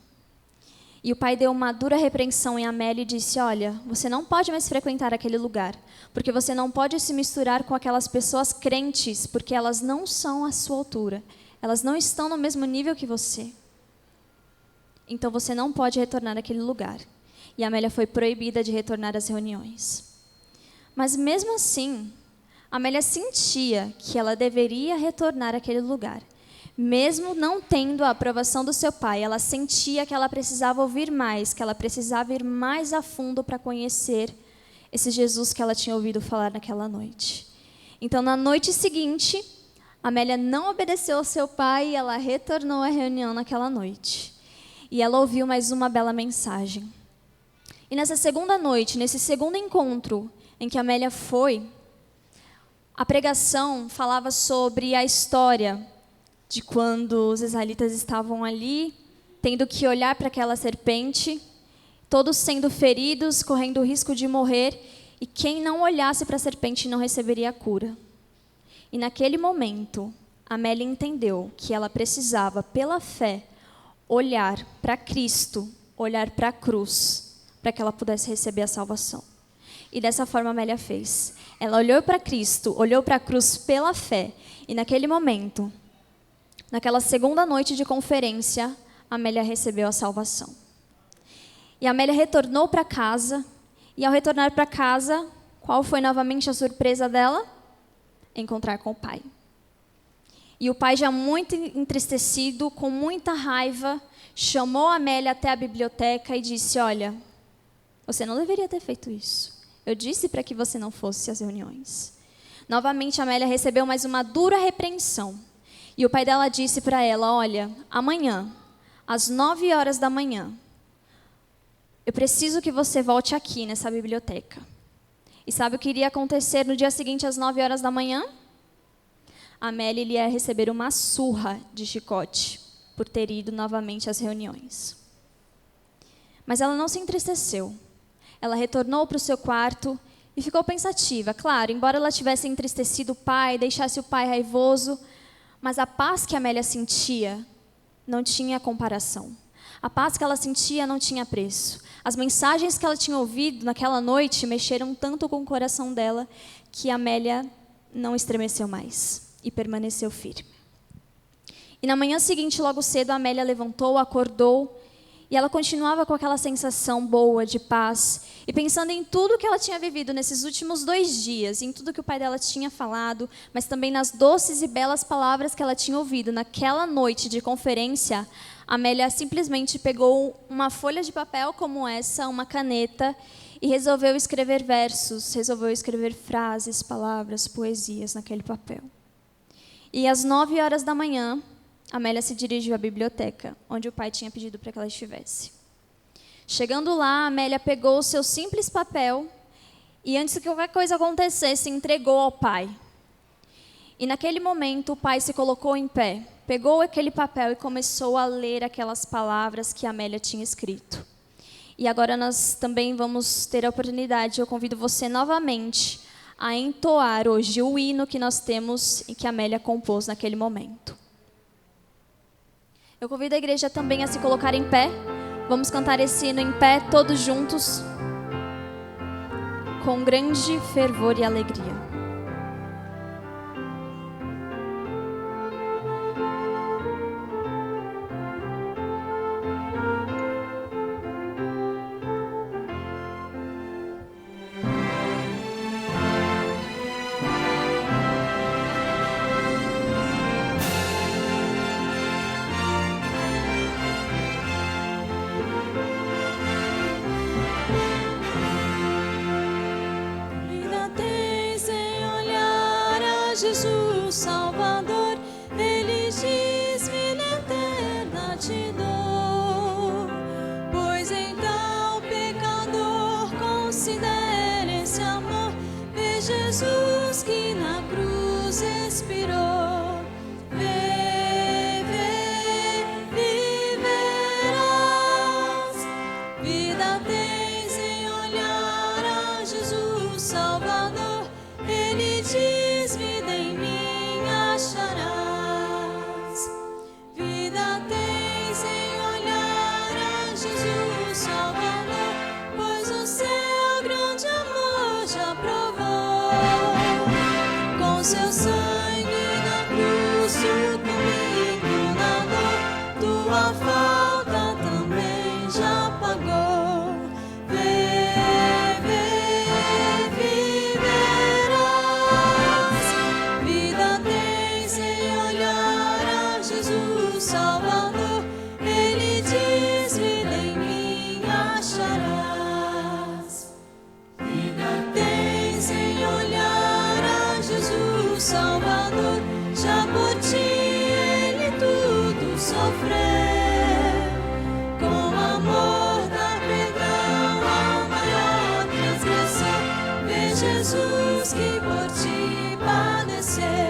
E o pai deu uma dura repreensão em Amélia e disse: olha, você não pode mais frequentar aquele lugar, porque você não pode se misturar com aquelas pessoas crentes, porque elas não são à sua altura, elas não estão no mesmo nível que você. Então você não pode retornar àquele lugar. E Amélia foi proibida de retornar às reuniões. Mas mesmo assim, Amélia sentia que ela deveria retornar àquele lugar. Mesmo não tendo a aprovação do seu pai, ela sentia que ela precisava ouvir mais, que ela precisava ir mais a fundo para conhecer esse Jesus que ela tinha ouvido falar naquela noite. Então, na noite seguinte, Amélia não obedeceu ao seu pai e ela retornou à reunião naquela noite. E ela ouviu mais uma bela mensagem. E nessa segunda noite, nesse segundo encontro em que Amélia foi, a pregação falava sobre a história de quando os israelitas estavam ali, tendo que olhar para aquela serpente, todos sendo feridos, correndo o risco de morrer, e quem não olhasse para a serpente não receberia a cura. E naquele momento, Amélia entendeu que ela precisava, pela fé, olhar para Cristo, olhar para a cruz, para que ela pudesse receber a salvação. E dessa forma Amélia fez. Ela olhou para Cristo, olhou para a cruz pela fé, e naquele momento, naquela segunda noite de conferência, Amélia recebeu a salvação. E Amélia retornou para casa, e ao retornar para casa, qual foi novamente a surpresa dela? Encontrar com o pai. E o pai, já muito entristecido, com muita raiva, chamou Amélia até a biblioteca e disse: olha, você não deveria ter feito isso. Eu disse para que você não fosse às reuniões. Novamente, Amélia recebeu mais uma dura repreensão. E o pai dela disse para ela: olha, amanhã, às 9 horas da manhã, eu preciso que você volte aqui nessa biblioteca. E sabe o que iria acontecer no dia seguinte, às 9 horas da manhã? Amélia iria receber uma surra de chicote por ter ido novamente às reuniões. Mas ela não se entristeceu. Ela retornou para o seu quarto e ficou pensativa. Claro, embora ela tivesse entristecido o pai, deixasse o pai raivoso, mas a paz que Amélia sentia não tinha comparação. A paz que ela sentia não tinha preço. As mensagens que ela tinha ouvido naquela noite mexeram tanto com o coração dela que Amélia não estremeceu mais e permaneceu firme. E na manhã seguinte, logo cedo, a Amélia levantou, acordou, e ela continuava com aquela sensação boa de paz, e pensando em tudo que ela tinha vivido nesses últimos 2 dias, em tudo que o pai dela tinha falado, mas também nas doces e belas palavras que ela tinha ouvido naquela noite de conferência, a Amélia simplesmente pegou uma folha de papel como essa, uma caneta, e resolveu escrever versos, resolveu escrever frases, palavras, poesias naquele papel. E às 9 horas da manhã, Amélia se dirigiu à biblioteca, onde o pai tinha pedido para que ela estivesse. Chegando lá, Amélia pegou o seu simples papel e, antes que qualquer coisa acontecesse, entregou ao pai. E naquele momento, o pai se colocou em pé, pegou aquele papel e começou a ler aquelas palavras que Amélia tinha escrito. E agora nós também vamos ter a oportunidade, eu convido você novamente a entoar hoje o hino que nós temos e que Amélia compôs naquele momento. Eu convido a igreja também a se colocar em pé. Vamos cantar esse hino em pé, todos juntos, com grande fervor e alegria. Jesus Salvador, Ele diz-me na eterna te dou. Pois então, pecador, considere esse amor. Vê Jesus que na cruz expirou. Vê, viverás. Vida tens em olhar a Jesus Salvador. Ele diz, vida em mim acharás. Vida tens em olhar a Jesus Salvador, pois o seu grande amor já provou. Com seu sangue na cruz, tu comigo na dor, tua falta também já pagou. Salvador, Ele diz, vida em mim acharás. Vida tens em olhar a Jesus Salvador, já por ti Ele tudo sofreu. Com amor dá perdão ao maior transgressor. Vê Jesus que por ti padeceu.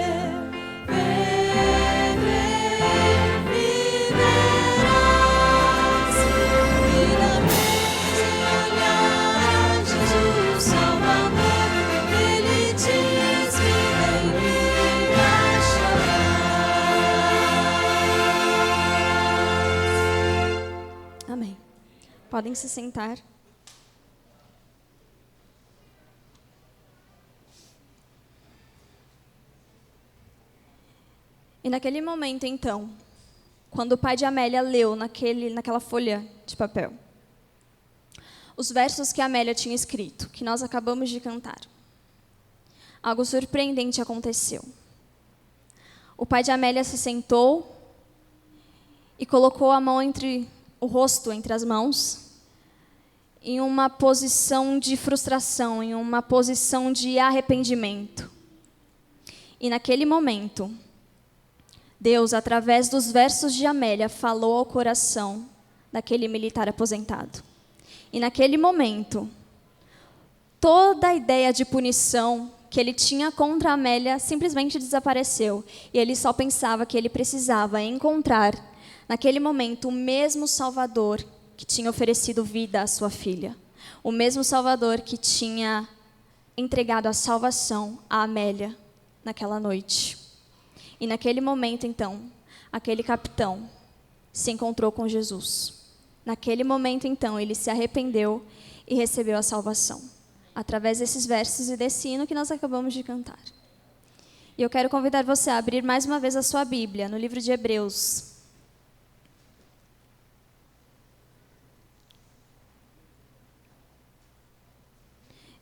Amém. Podem se sentar. E naquele momento, então, quando o pai de Amélia leu naquela folha de papel, os versos que Amélia tinha escrito, que nós acabamos de cantar, algo surpreendente aconteceu. O pai de Amélia se sentou e colocou a mão o rosto entre as mãos, em uma posição de frustração, em uma posição de arrependimento. E naquele momento, Deus, através dos versos de Amélia, falou ao coração daquele militar aposentado. E naquele momento, toda a ideia de punição, que ele tinha contra a Amélia simplesmente desapareceu. E ele só pensava que ele precisava encontrar, naquele momento, o mesmo Salvador que tinha oferecido vida à sua filha. O mesmo Salvador que tinha entregado a salvação a Amélia naquela noite. E naquele momento, então, aquele capitão se encontrou com Jesus. Naquele momento, então, ele se arrependeu e recebeu a salvação, através desses versos e desse hino que nós acabamos de cantar. E eu quero convidar você a abrir mais uma vez a sua Bíblia, no livro de Hebreus.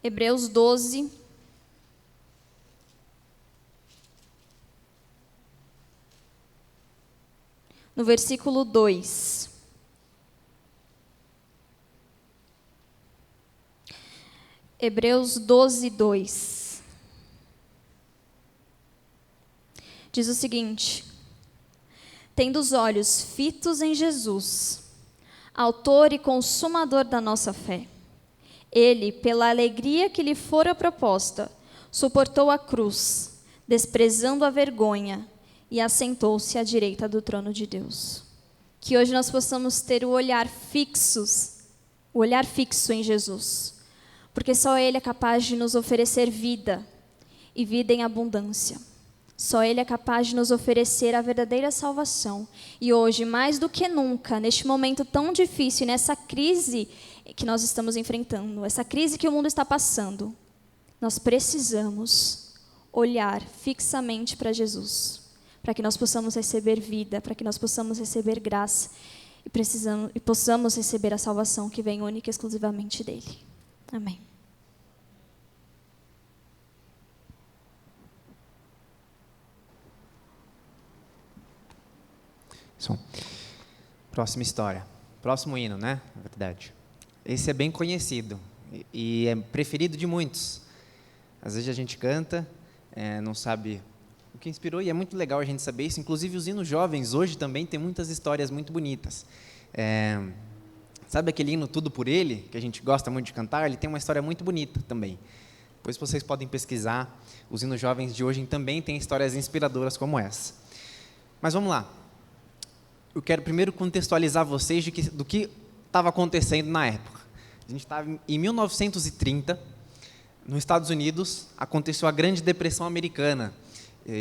Hebreus 12. No versículo 2. Hebreus 12, 2. Diz o seguinte: tendo os olhos fitos em Jesus, autor e consumador da nossa fé, ele, pela alegria que lhe fora proposta, suportou a cruz, desprezando a vergonha, e assentou-se à direita do trono de Deus. Que hoje nós possamos ter o olhar fixo em Jesus, porque só Ele é capaz de nos oferecer vida, e vida em abundância. Só Ele é capaz de nos oferecer a verdadeira salvação. E hoje, mais do que nunca, neste momento tão difícil, nessa crise que nós estamos enfrentando, essa crise que o mundo está passando, nós precisamos olhar fixamente para Jesus, para que nós possamos receber vida, para que nós possamos receber graça e possamos receber a salvação que vem única e exclusivamente dEle. Amém. Som. Próxima história. Próximo hino, né? Na verdade. Esse é bem conhecido e é preferido de muitos. Às vezes a gente canta, não sabe o que inspirou, e é muito legal a gente saber isso. Inclusive, os hinos jovens hoje também tem muitas histórias muito bonitas. Sabe aquele hino Tudo por Ele, que a gente gosta muito de cantar? Ele tem uma história muito bonita também. Depois vocês podem pesquisar. Os hinos jovens de hoje também têm histórias inspiradoras como essa. Mas vamos lá. Eu quero primeiro contextualizar vocês do que estava acontecendo na época. A gente estava em 1930, nos Estados Unidos, aconteceu a Grande Depressão Americana.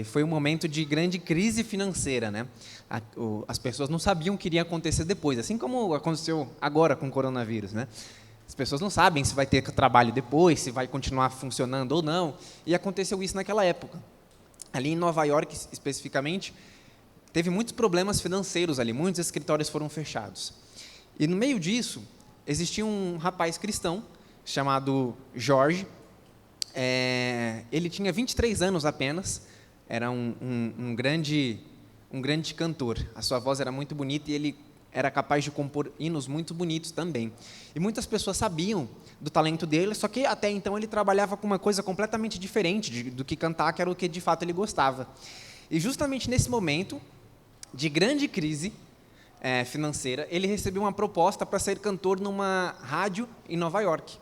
Foi um momento de grande crise financeira, né? As pessoas não sabiam o que iria acontecer depois, assim como aconteceu agora com o coronavírus, né? As pessoas não sabem se vai ter trabalho depois, se vai continuar funcionando ou não, e aconteceu isso naquela época. Ali em Nova York, especificamente, teve muitos problemas financeiros ali, muitos escritórios foram fechados. E no meio disso, existia um rapaz cristão chamado Jorge. Ele tinha 23 anos apenas, era um grande cantor. A sua voz era muito bonita e ele era capaz de compor hinos muito bonitos também. E muitas pessoas sabiam do talento dele, só que até então ele trabalhava com uma coisa completamente diferente do que cantar, que era o que de fato ele gostava. E justamente nesse momento de grande crise financeira, ele recebeu uma proposta para ser cantor numa rádio em Nova York.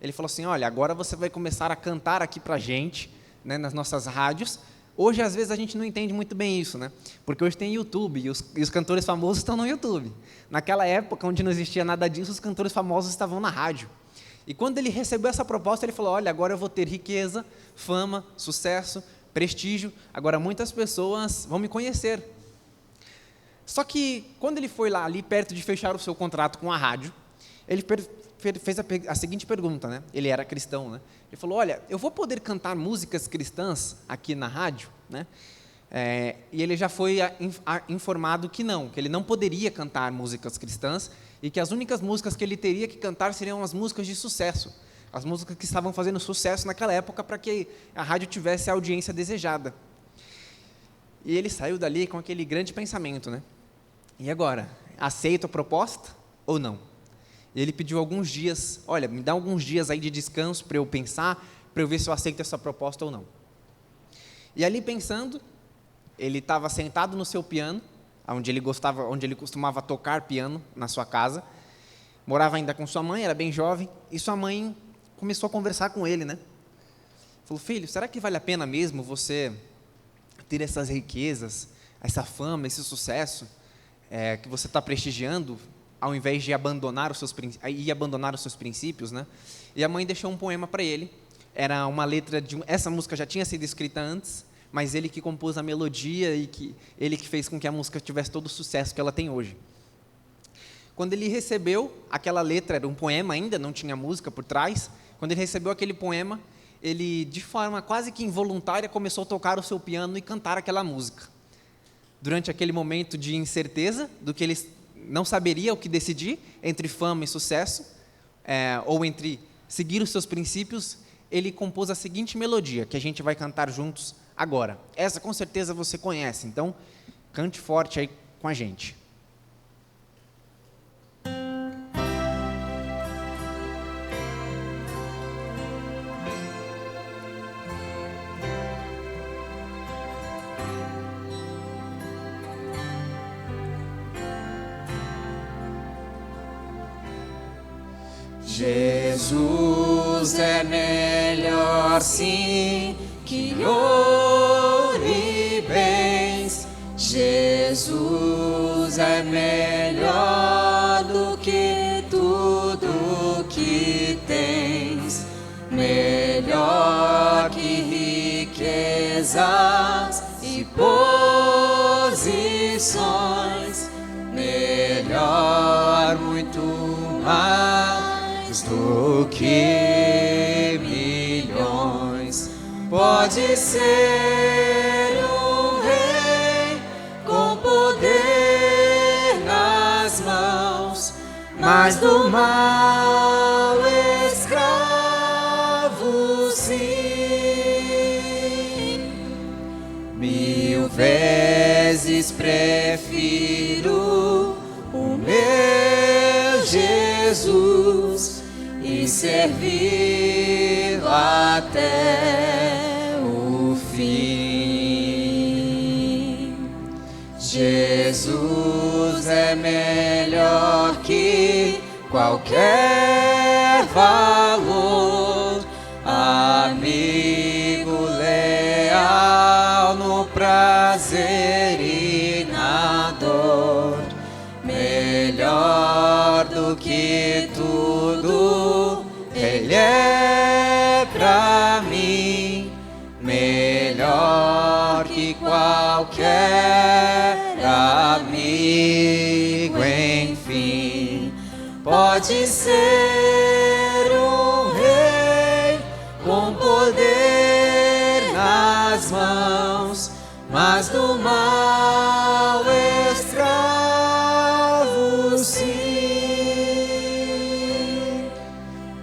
Ele falou assim: olha, agora você vai começar a cantar aqui para a gente, né, nas nossas rádios. Hoje, às vezes, a gente não entende muito bem isso, né? Porque hoje tem YouTube e os cantores famosos estão no YouTube. Naquela época, onde não existia nada disso, os cantores famosos estavam na rádio. E quando ele recebeu essa proposta, ele falou: olha, agora eu vou ter riqueza, fama, sucesso, prestígio, agora muitas pessoas vão me conhecer. Só que, quando ele foi lá, ali perto de fechar o seu contrato com a rádio, ele fez a seguinte pergunta, né? Ele era cristão, né? Ele falou: olha, eu vou poder cantar músicas cristãs aqui na rádio, né? E ele já foi informado que ele não poderia cantar músicas cristãs e que as únicas músicas que ele teria que cantar seriam as músicas de sucesso, as músicas que estavam fazendo sucesso naquela época para que a rádio tivesse a audiência desejada. E ele saiu dali com aquele grande pensamento, né? E agora, aceito a proposta ou não? E ele pediu alguns dias: olha, me dá alguns dias aí de descanso para eu pensar, para eu ver se eu aceito essa proposta ou não. E ali pensando, ele estava sentado no seu piano, onde ele costumava tocar piano na sua casa, morava ainda com sua mãe, era bem jovem, e sua mãe começou a conversar com ele, né? falou: filho, será que vale a pena mesmo você ter essas riquezas, essa fama, esse sucesso que você está prestigiando, ao invés de abandonar os seus princípios, né? E a mãe deixou um poema para ele. Era uma letra essa música já tinha sido escrita antes, mas ele que compôs a melodia e ele que fez com que a música tivesse todo o sucesso que ela tem hoje. Quando ele recebeu aquela letra, era um poema ainda, não tinha música por trás. Quando ele recebeu aquele poema, ele, de forma quase que involuntária, começou a tocar o seu piano e cantar aquela música. Durante aquele momento de incerteza, do que ele não saberia o que decidir, entre fama e sucesso, ou entre seguir os seus princípios, ele compôs a seguinte melodia, que a gente vai cantar juntos agora. Essa com certeza você conhece, então cante forte aí com a gente. Jesus é melhor sim que ouro e bens. Jesus é melhor do que tudo que tens, melhor que riquezas e posições, melhor muito mais do que milhões. Pode ser um rei com poder nas mãos, mas do mal escravo sim. 1000 vezes prefiro o meu Jesus e servi-lo até o fim. Jesus é melhor que qualquer valor, amigo leal no prazer e na dor, melhor do que tudo Ele é pra mim, melhor que qualquer amigo, enfim. Pode ser um rei com poder nas mãos, mas do mal escravo sim.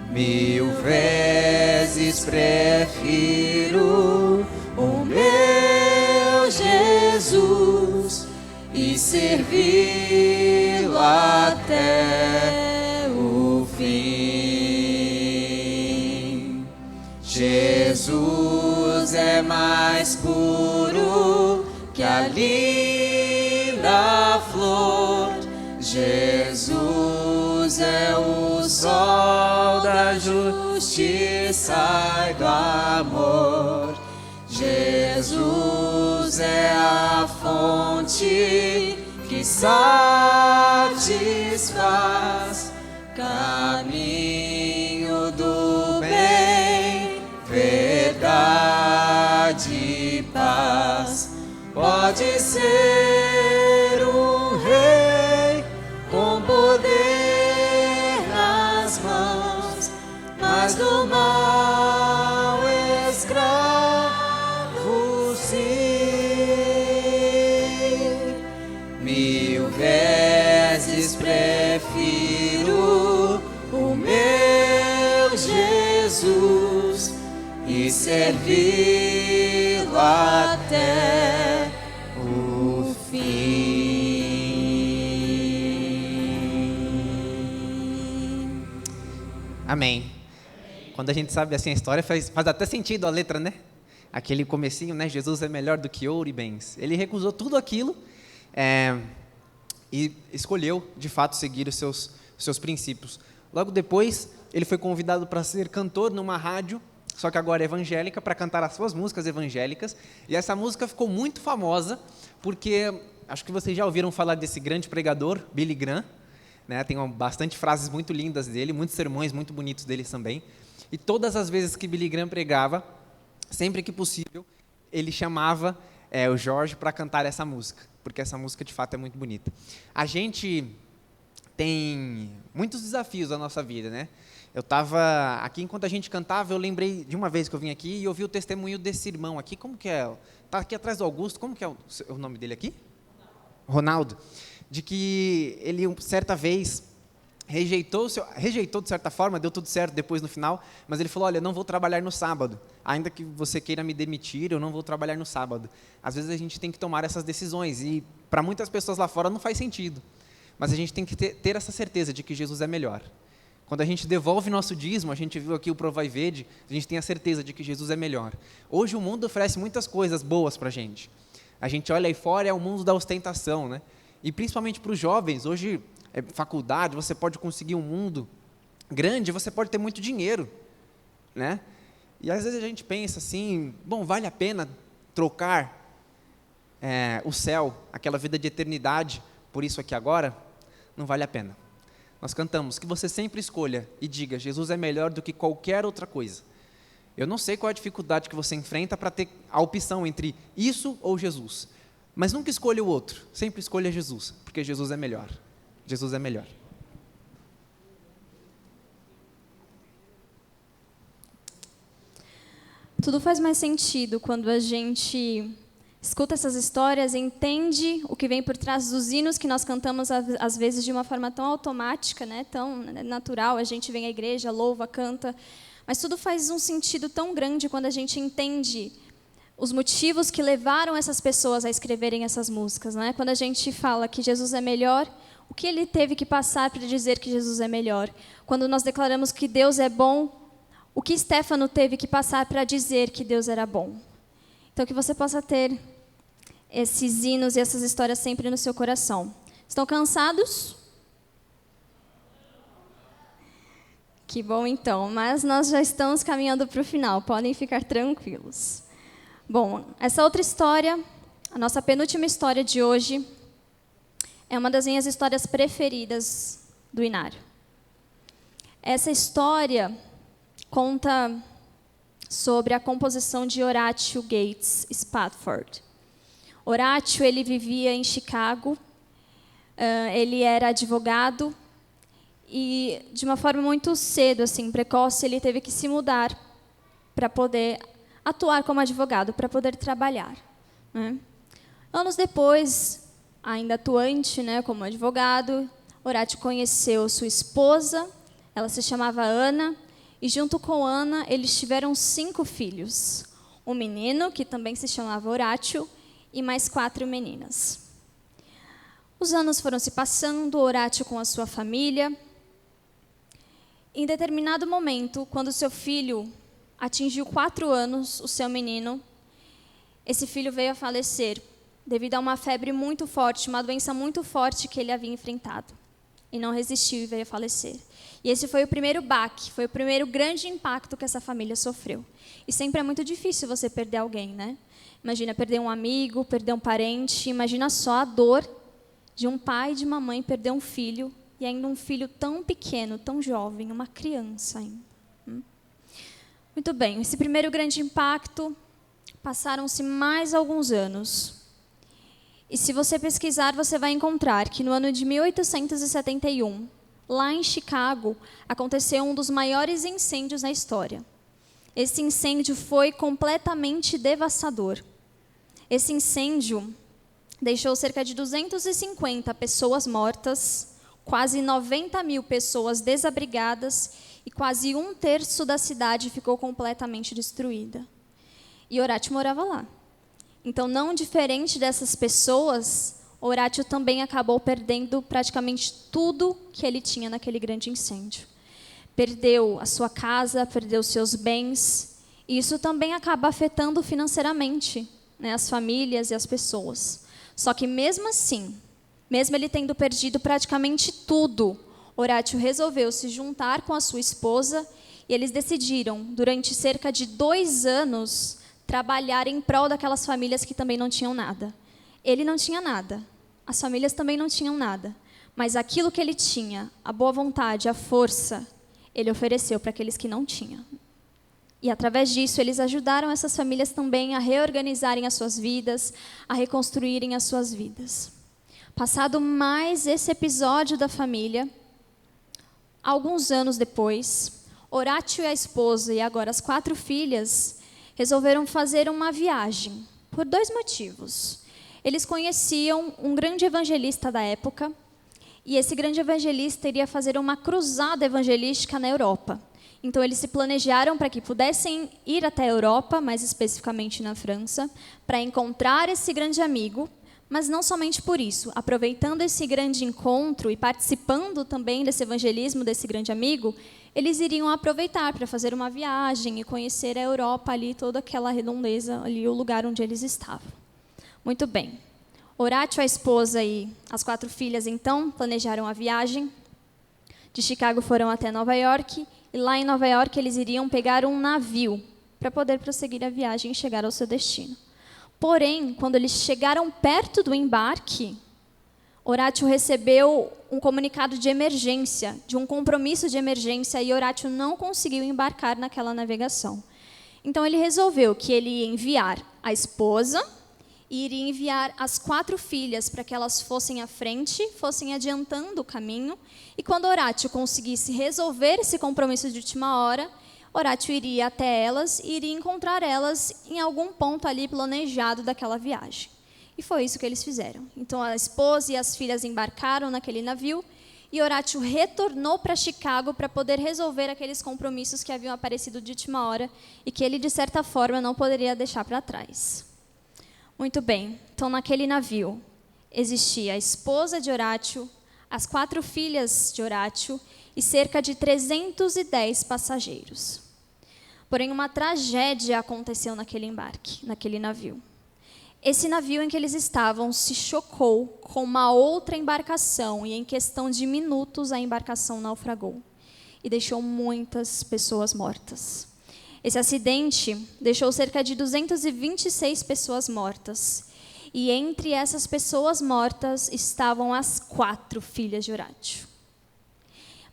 1000 vezes prefiro o meu Jesus e servi-lo até o fim. Jesus é mais puro que a linda flor. Jesus é o sol da justiça e do amor. Jesus é a fonte que satisfaz, caminho do bem, verdade e paz. Pode ser um rei com poder nas mãos, mas do mal escravo sim. 1000 vezes prefiro o meu Jesus e servi-lo até o fim. Amém. Quando a gente sabe assim a história, faz até sentido a letra, né? Aquele comecinho, né? Jesus é melhor do que ouro e bens. Ele recusou tudo aquilo e escolheu, de fato, seguir os seus princípios. Logo depois, ele foi convidado para ser cantor numa rádio só que agora é evangélica, para cantar as suas músicas evangélicas. E essa música ficou muito famosa, porque acho que vocês já ouviram falar desse grande pregador, Billy Graham, né? Tem bastante frases muito lindas dele, muitos sermões muito bonitos dele também. E todas as vezes que Billy Graham pregava, sempre que possível, ele chamava o Jorge para cantar essa música, porque essa música de fato é muito bonita. A gente tem muitos desafios na nossa vida, né? Eu estava aqui, enquanto a gente cantava, eu lembrei de uma vez que eu vim aqui e ouvi o testemunho desse irmão aqui. Como que é? Está aqui atrás do Augusto. Como que é o nome dele aqui? Ronaldo. De que ele, certa vez, rejeitou de certa forma, deu tudo certo depois no final, mas ele falou, olha, eu não vou trabalhar no sábado. Ainda que você queira me demitir, eu não vou trabalhar no sábado. Às vezes a gente tem que tomar essas decisões e para muitas pessoas lá fora não faz sentido. Mas a gente tem que ter essa certeza de que Jesus é melhor. Quando a gente devolve nosso dízimo, a gente viu aqui o Provai e Vede, a gente tem a certeza de que Jesus é melhor. Hoje o mundo oferece muitas coisas boas para a gente. A gente olha aí fora, é o mundo da ostentação, né? E principalmente para os jovens, hoje, faculdade, você pode conseguir um mundo grande, você pode ter muito dinheiro, né? E às vezes a gente pensa assim, bom, vale a pena trocar o céu, aquela vida de eternidade, por isso aqui agora? Não vale a pena. Nós cantamos que você sempre escolha e diga, Jesus é melhor do que qualquer outra coisa. Eu não sei qual é a dificuldade que você enfrenta para ter a opção entre isso ou Jesus. Mas nunca escolha o outro, sempre escolha Jesus, porque Jesus é melhor. Jesus é melhor. Tudo faz mais sentido quando a gente escuta essas histórias, entende o que vem por trás dos hinos que nós cantamos, às vezes, de uma forma tão automática, né, tão natural. A gente vem à igreja, louva, canta. Mas tudo faz um sentido tão grande quando a gente entende os motivos que levaram essas pessoas a escreverem essas músicas, né? Quando a gente fala que Jesus é melhor, o que ele teve que passar para dizer que Jesus é melhor? Quando nós declaramos que Deus é bom, o que Stefano teve que passar para dizer que Deus era bom? Então, que você possa ter esses hinos e essas histórias sempre no seu coração. Estão cansados? Que bom, então. Mas nós já estamos caminhando para o final. Podem ficar tranquilos. Bom, essa outra história, a nossa penúltima história de hoje, é uma das minhas histórias preferidas do Inário. Essa história conta sobre a composição de Horatio Gates Spafford. Horatio, ele vivia em Chicago, ele era advogado e, de uma forma muito cedo, assim, precoce, ele teve que se mudar para poder atuar como advogado, para poder trabalhar, né? Anos depois, ainda atuante, né, como advogado, Horatio conheceu sua esposa, ela se chamava Ana, e junto com Ana, eles tiveram 5 filhos. Um menino, que também se chamava Horatio, e mais 4 meninas. Os anos foram se passando, Horatio com a sua família. Em determinado momento, quando seu filho atingiu 4 anos, o seu menino, esse filho veio a falecer devido a uma febre muito forte, uma doença muito forte que ele havia enfrentado. E não resistiu e veio a falecer. E esse foi o primeiro baque, foi o primeiro grande impacto que essa família sofreu. E sempre é muito difícil você perder alguém, né? Imagina perder um amigo, perder um parente. Imagina só a dor de um pai e de uma mãe perder um filho, e ainda um filho tão pequeno, tão jovem, uma criança ainda. Muito bem, esse primeiro grande impacto, passaram-se mais alguns anos. E se você pesquisar, você vai encontrar que no ano de 1871, lá em Chicago, aconteceu um dos maiores incêndios na história. Esse incêndio foi completamente devastador. Esse incêndio deixou cerca de 250 pessoas mortas, quase 90 mil pessoas desabrigadas e quase 1/3 da cidade ficou completamente destruída. E Horatio morava lá. Então, não diferente dessas pessoas, Horatio também acabou perdendo praticamente tudo que ele tinha naquele grande incêndio. Perdeu a sua casa, perdeu seus bens, e isso também acaba afetando financeiramente, né, as famílias e as pessoas. Só que mesmo assim, mesmo ele tendo perdido praticamente tudo, Horatio resolveu se juntar com a sua esposa E eles decidiram, durante cerca de 2 anos, trabalhar em prol daquelas famílias que também não tinham nada. Ele não tinha nada, as famílias também não tinham nada, mas aquilo que ele tinha, a boa vontade, a força, ele ofereceu para aqueles que não tinham. E, através disso, eles ajudaram essas famílias também a reorganizarem as suas vidas, a reconstruírem as suas vidas. Passado mais esse episódio da família, alguns anos depois, Horácio e a esposa, e agora as 4 filhas, resolveram fazer uma viagem, por 2 motivos. Eles conheciam um grande evangelista da época, e esse grande evangelista iria fazer uma cruzada evangelística na Europa. Então, eles se planejaram para que pudessem ir até a Europa, mais especificamente na França, para encontrar esse grande amigo, mas não somente por isso. Aproveitando esse grande encontro e participando também desse evangelismo desse grande amigo, eles iriam aproveitar para fazer uma viagem e conhecer a Europa ali, toda aquela redondeza ali, o lugar onde eles estavam. Muito bem. Horácio, a esposa e as 4 filhas, então, planejaram a viagem. De Chicago foram até Nova York, e lá em Nova York eles iriam pegar um navio para poder prosseguir a viagem e chegar ao seu destino. Porém, quando eles chegaram perto do embarque, Horácio recebeu um comunicado de emergência, de um compromisso de emergência, e Horácio não conseguiu embarcar naquela navegação. Então, ele resolveu que ele ia enviar a esposa e iria enviar as 4 filhas para que elas fossem à frente, fossem adiantando o caminho, e quando Horácio conseguisse resolver esse compromisso de última hora, Horácio iria até elas e iria encontrar elas em algum ponto ali planejado daquela viagem. E foi isso que eles fizeram. Então, a esposa e as filhas embarcaram naquele navio e Horácio retornou para Chicago para poder resolver aqueles compromissos que haviam aparecido de última hora e que ele, de certa forma, não poderia deixar para trás. Muito bem. Então, naquele navio, existia a esposa de Horácio, as 4 filhas de Horácio e cerca de 310 passageiros. Porém, uma tragédia aconteceu naquele embarque, naquele navio. Esse navio em que eles estavam se chocou com uma outra embarcação e, em questão de minutos, a embarcação naufragou e deixou muitas pessoas mortas. Esse acidente deixou cerca de 226 pessoas mortas. E entre essas pessoas mortas estavam as 4 filhas de Horácio.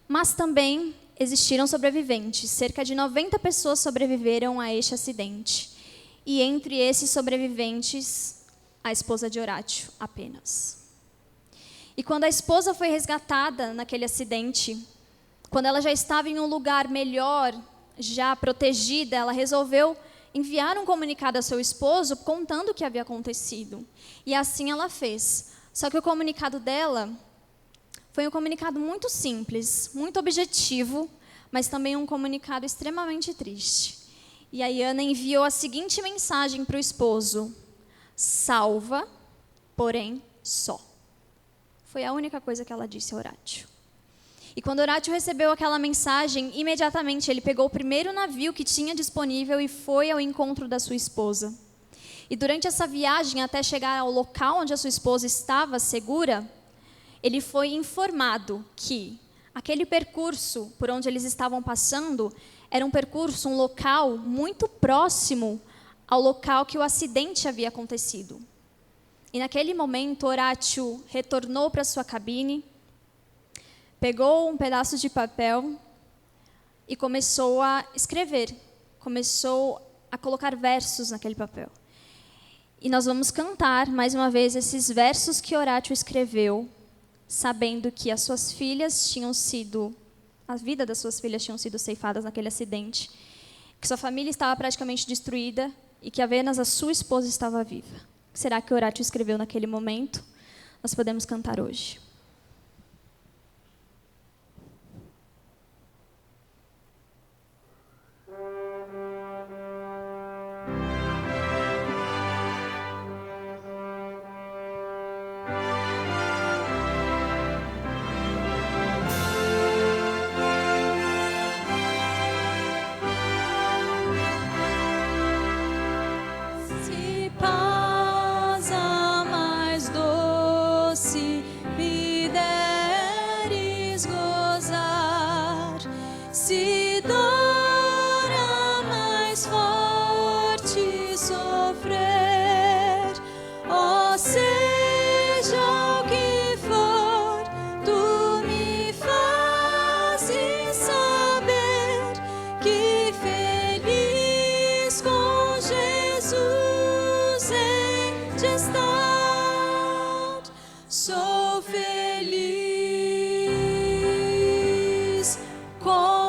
Mas também existiram sobreviventes. Cerca de 90 pessoas sobreviveram a este acidente. E entre esses sobreviventes, a esposa de Horácio apenas. E quando a esposa foi resgatada naquele acidente, quando ela já estava em um lugar melhor, já protegida, ela resolveu enviar um comunicado ao seu esposo contando o que havia acontecido. E assim ela fez. Só que o comunicado dela foi um comunicado muito simples, muito objetivo, mas também um comunicado extremamente triste. E a Ana enviou a seguinte mensagem para o esposo: salva, porém só. Foi a única coisa que ela disse a Horácio. E quando Horácio recebeu aquela mensagem, imediatamente ele pegou o primeiro navio que tinha disponível e foi ao encontro da sua esposa. E durante essa viagem, até chegar ao local onde a sua esposa estava segura, ele foi informado que aquele percurso por onde eles estavam passando era um percurso, um local muito próximo ao local que o acidente havia acontecido. E naquele momento, Horácio retornou para sua cabine, pegou um pedaço de papel e começou a escrever, começou a colocar versos naquele papel. E nós vamos cantar, mais uma vez, esses versos que Horácio escreveu, sabendo que as suas filhas tinham sido, a vida das suas filhas tinham sido ceifadas naquele acidente, que sua família estava praticamente destruída e que apenas a sua esposa estava viva. O que será que Horácio escreveu naquele momento? Nós podemos cantar hoje. Se dor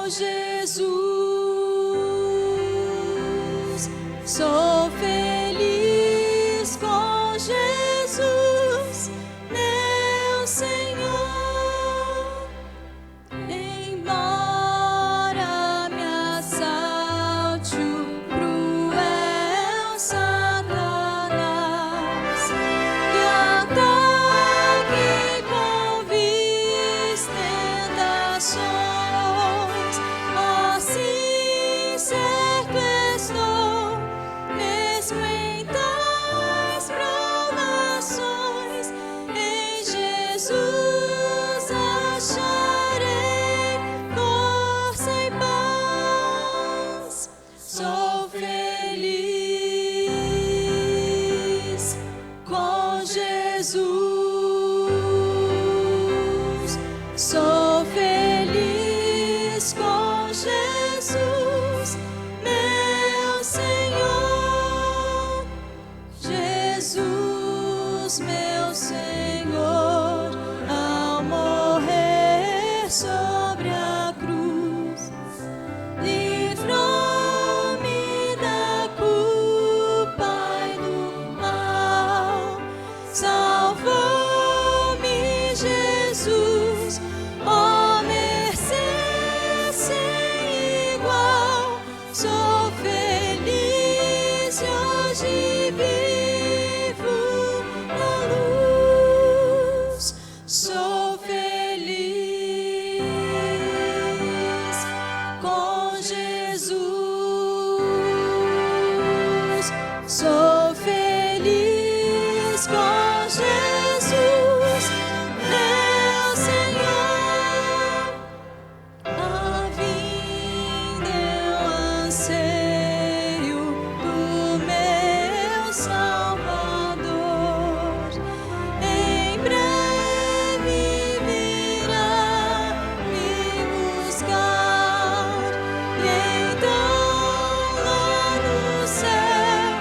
com Jesus. Sou feliz com Jesus, meu Senhor. Embora me assalte o cruel Satanás e ataque com vis tentações, assim certo estou, mesmo em tais provações, em Jesus acharei força e paz. Sou feliz com Jesus. Sou feliz com Jesus, meu Senhor. Jesus, meu Senhor, ao morrer sobre a cruz, livrou-me da culpa e do mal. Salvou-me, Jesus, ó mercê sem igual. Sou feliz e hoje vivo na luz. Sou feliz com Jesus. Sou feliz com Jesus, meu Senhor. A vinda eu anseio do meu Salvador. Em breve virá me buscar, e então lá no céu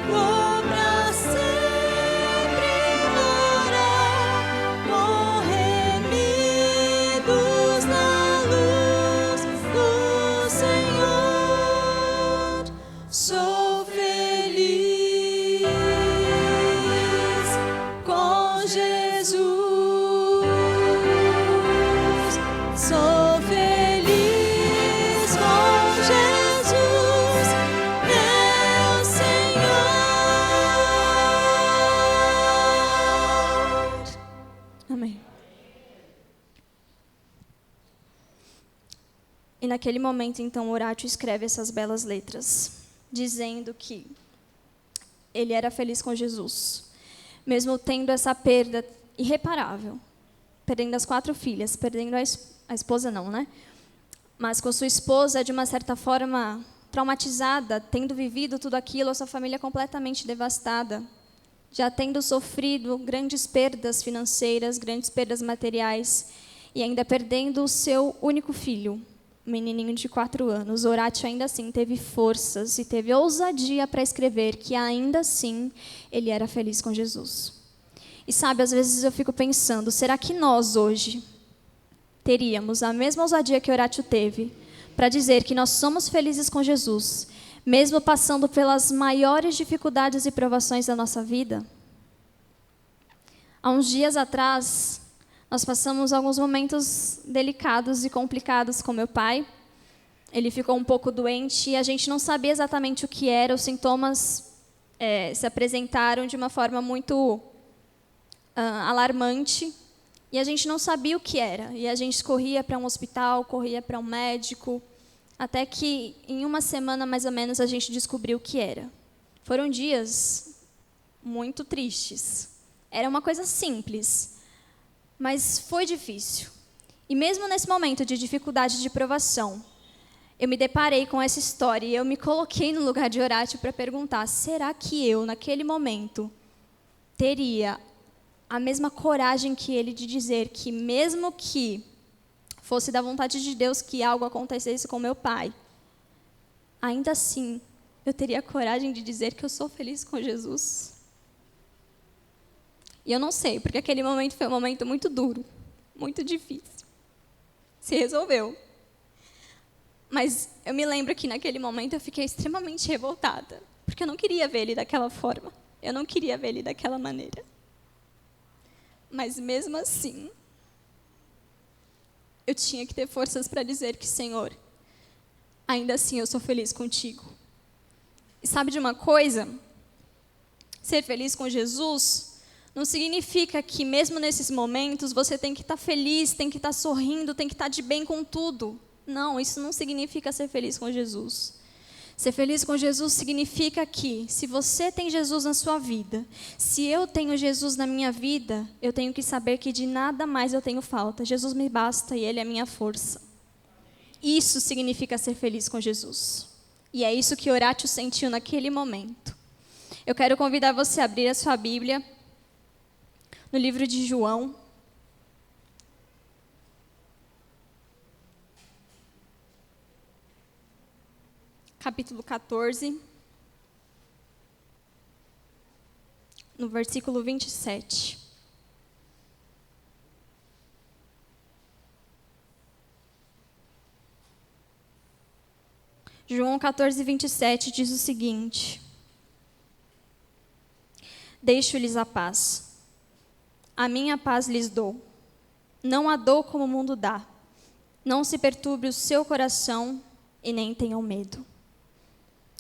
vou pra sempre morar, com remidos na luz do Senhor. Sou feliz com Jesus. Sou feliz com Jesus, meu Senhor. Amém. E naquele momento, então, Horácio escreve essas belas letras, dizendo que ele era feliz com Jesus, mesmo tendo essa perda irreparável, perdendo as 4 filhas, perdendo a esposa não, né? Mas com sua esposa, de uma certa forma, traumatizada, tendo vivido tudo aquilo, a sua família completamente devastada, já tendo sofrido grandes perdas financeiras, grandes perdas materiais, e ainda perdendo o seu único filho, um menininho de 4 anos. Horácio ainda assim teve forças e teve ousadia para escrever que ainda assim ele era feliz com Jesus. E sabe, às vezes eu fico pensando, será que nós hoje teríamos a mesma ousadia que Horácio teve para dizer que nós somos felizes com Jesus, mesmo passando pelas maiores dificuldades e provações da nossa vida? Há uns dias atrás, nós passamos alguns momentos delicados e complicados com meu pai. Ele ficou um pouco doente e a gente não sabia exatamente o que era. Os sintomas se apresentaram de uma forma muito alarmante e a gente não sabia o que era. E a gente corria para um hospital, corria para um médico, até que em uma semana mais ou menos a gente descobriu o que era. Foram dias muito tristes. Era uma coisa simples, mas foi difícil. E mesmo nesse momento de dificuldade de provação, eu me deparei com essa história e eu me coloquei no lugar de Horácio para perguntar, será que eu, naquele momento, teria a mesma coragem que ele de dizer que, mesmo que fosse da vontade de Deus que algo acontecesse com meu pai, ainda assim, eu teria coragem de dizer que eu sou feliz com Jesus? E eu não sei, porque aquele momento foi um momento muito duro, muito difícil. Se resolveu. Mas eu me lembro que naquele momento eu fiquei extremamente revoltada, porque eu não queria ver ele daquela forma. Eu não queria ver ele daquela maneira. Mas mesmo assim, eu tinha que ter forças para dizer que, Senhor, ainda assim eu sou feliz contigo. E sabe de uma coisa? Ser feliz com Jesus não significa que mesmo nesses momentos você tem que estar feliz, tem que estar sorrindo, tem que estar de bem com tudo. Não, isso não significa ser feliz com Jesus. Ser feliz com Jesus significa que, se você tem Jesus na sua vida, se eu tenho Jesus na minha vida, eu tenho que saber que de nada mais eu tenho falta. Jesus me basta e Ele é a minha força. Isso significa ser feliz com Jesus. E é isso que Horácio sentiu naquele momento. Eu quero convidar você a abrir a sua Bíblia no livro de João. Capítulo 14, no versículo 27. João 14, 27 diz o seguinte: Deixo-lhes a paz. A minha paz lhes dou. Não a dou como o mundo dá. Não se perturbe o seu coração e nem tenham medo.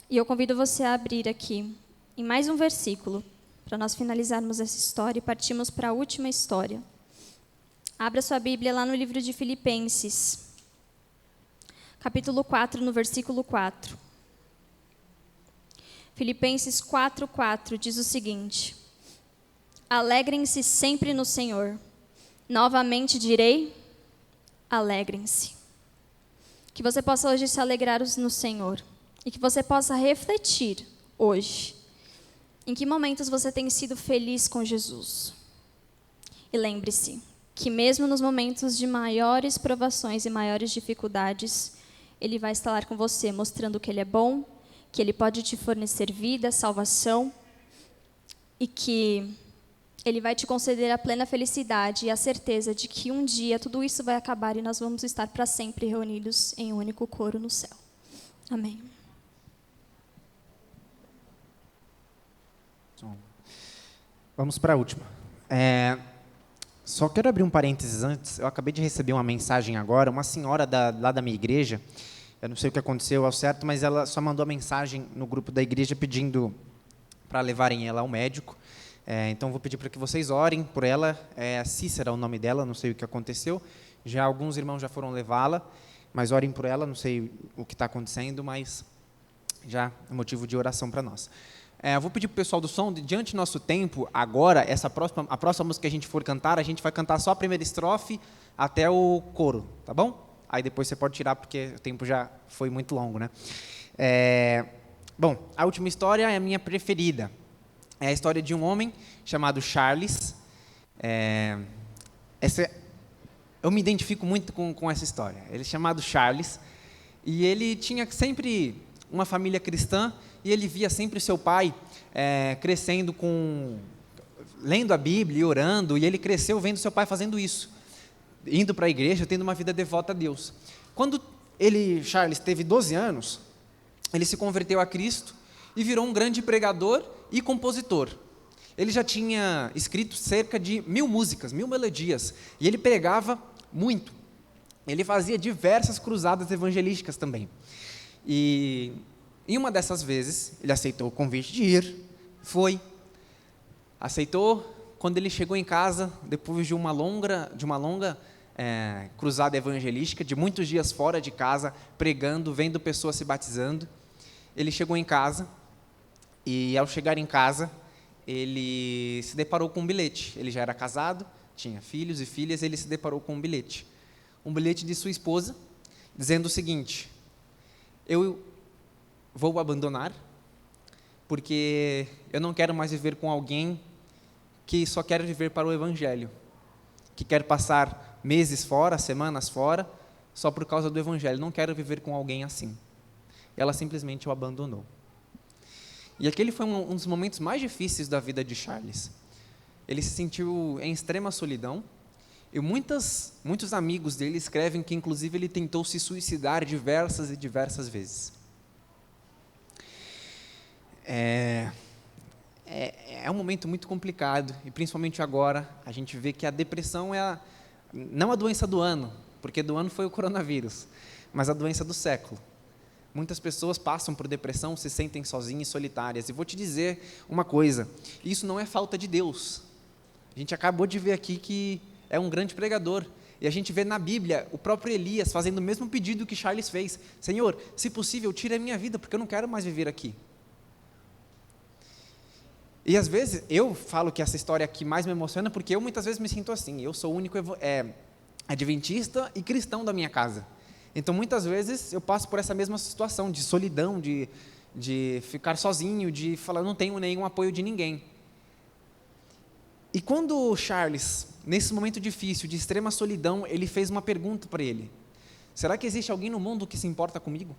E eu convido você a abrir aqui, em mais um versículo, para nós finalizarmos essa história e partirmos para a última história. Abra sua Bíblia lá no livro de Filipenses, capítulo 4, no versículo 4. Filipenses 4:4 diz o seguinte: Alegrem-se sempre no Senhor. Novamente direi, alegrem-se. Que você possa hoje se alegrar no Senhor. E que você possa refletir hoje em que momentos você tem sido feliz com Jesus. E lembre-se que mesmo nos momentos de maiores provações e maiores dificuldades, Ele vai estar com você, mostrando que Ele é bom, que Ele pode te fornecer vida, salvação, e que Ele vai te conceder a plena felicidade e a certeza de que um dia tudo isso vai acabar e nós vamos estar para sempre reunidos em um único coro no céu. Amém. Vamos para a última. Só quero abrir um parênteses antes. Eu acabei de receber uma mensagem agora. Uma senhora lá da minha igreja, eu não sei o que aconteceu ao certo, mas ela só mandou a mensagem no grupo da igreja pedindo para levarem ela ao médico. Então, vou pedir para que vocês orem por ela. Cícera é o nome dela, não sei o que aconteceu. Já alguns irmãos já foram levá-la, mas orem por ela, não sei o que está acontecendo, mas já é motivo de oração para nós. Eu vou pedir para o pessoal do som, diante do nosso tempo, agora, a próxima música que a gente for cantar, a gente vai cantar só a primeira estrofe até o coro, tá bom? Aí depois você pode tirar, porque o tempo já foi muito longo, né? Bom, a última história é a minha preferida. É a história de um homem chamado Charles. Eu me identifico muito com essa história. Ele é chamado Charles, e ele tinha sempre uma família cristã, e ele via sempre o seu pai crescendo lendo a Bíblia e orando, e ele cresceu vendo seu pai fazendo isso, indo para a igreja, tendo uma vida devota a Deus. Quando Charles teve 12 anos, ele se converteu a Cristo e virou um grande pregador e compositor. Ele já tinha escrito cerca de 1000 músicas, 1000 melodias, e ele pregava muito. Ele fazia diversas cruzadas evangelísticas também. E em uma dessas vezes, ele aceitou o convite de ir, aceitou. Quando ele chegou em casa, depois de uma longa cruzada evangelística, de muitos dias fora de casa, pregando, vendo pessoas se batizando, ele chegou em casa, e ao chegar em casa, ele se deparou com um bilhete. Ele já era casado, tinha filhos e filhas, ele se deparou com um bilhete de sua esposa, dizendo o seguinte: eu vou o abandonar, porque eu não quero mais viver com alguém que só quer viver para o Evangelho, que quer passar meses fora, semanas fora, só por causa do Evangelho. Não quero viver com alguém assim. Ela simplesmente o abandonou. E aquele foi um dos momentos mais difíceis da vida de Charles. Ele se sentiu em extrema solidão, E muitos amigos dele escrevem que, inclusive, ele tentou se suicidar diversas e diversas vezes. É um momento muito complicado, e principalmente agora, a gente vê que a depressão é não a doença do ano, porque do ano foi o coronavírus, mas a doença do século. Muitas pessoas passam por depressão, se sentem sozinhas e solitárias. E vou te dizer uma coisa, isso não é falta de Deus. A gente acabou de ver aqui que é um grande pregador. E a gente vê na Bíblia o próprio Elias fazendo o mesmo pedido que Charles fez. Senhor, se possível, tira a minha vida, porque eu não quero mais viver aqui. E às vezes, eu falo que essa história aqui mais me emociona, porque eu muitas vezes me sinto assim. Eu sou o único adventista e cristão da minha casa. Então, muitas vezes, eu passo por essa mesma situação de solidão, de ficar sozinho, de falar, não tenho nenhum apoio de ninguém. E quando o Charles, nesse momento difícil, de extrema solidão, ele fez uma pergunta para ele. Será que existe alguém no mundo que se importa comigo?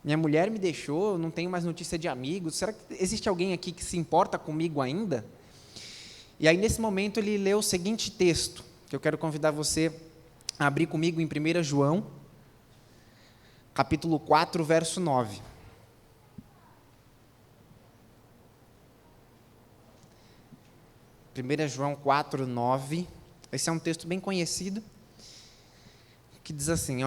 Minha mulher me deixou, não tenho mais notícia de amigos. Será que existe alguém aqui que se importa comigo ainda? E aí, nesse momento, ele leu o seguinte texto, que eu quero convidar você a abrir comigo em 1 João, capítulo 4, verso 9. João 4, 9. Esse é um texto bem conhecido, que diz assim,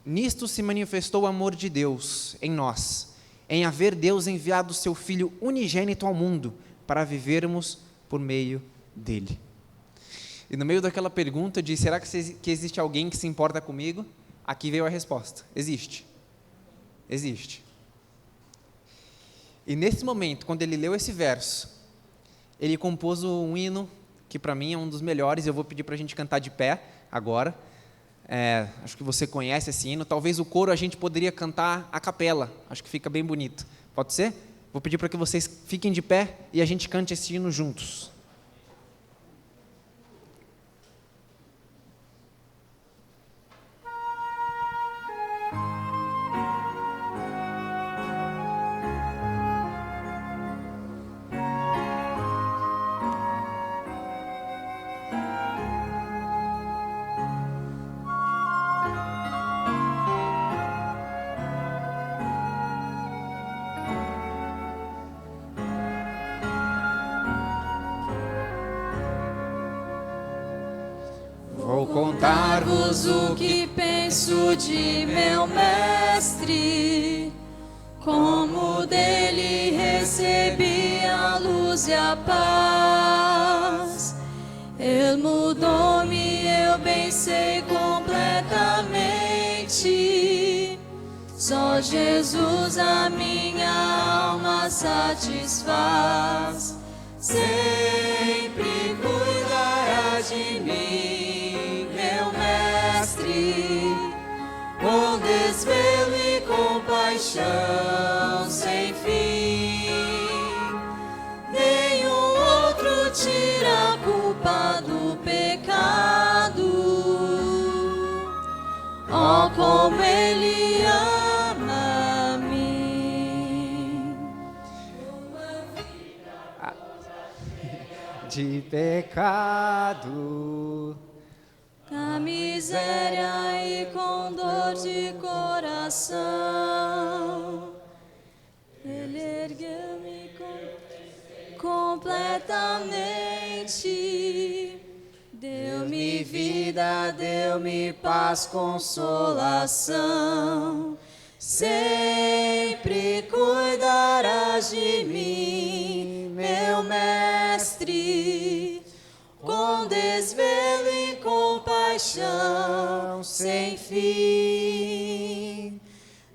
nisto se manifestou o amor de Deus em nós, em haver Deus enviado o seu Filho unigênito ao mundo, para vivermos por meio dele. E no meio daquela pergunta de, será que existe alguém que se importa comigo? Aqui veio a resposta, existe. Existe. E nesse momento, quando ele leu esse verso, ele compôs um hino, que para mim é um dos melhores, eu vou pedir para a gente cantar de pé agora. Acho que você conhece esse hino, talvez o coro a gente poderia cantar a capela, acho que fica bem bonito. Pode ser? Vou pedir para que vocês fiquem de pé e a gente cante esse hino juntos. Contar-vos o que penso de meu mestre, como dele recebi a luz e a paz. Ele mudou-me, eu bem sei completamente. Só Jesus a minha alma satisfaz. Sempre cuidará de mim, meu mestre, com desvelo e compaixão sem fim. Nenhum outro tira a culpa do pecado. Oh, como ele ama-me. De pecado, a miséria e com dor de coração, ele ergueu-me completamente, deu-me vida, deu-me paz, consolação. Sempre cuidarás de mim, meu mestre, com desvelo e compaixão sem fim.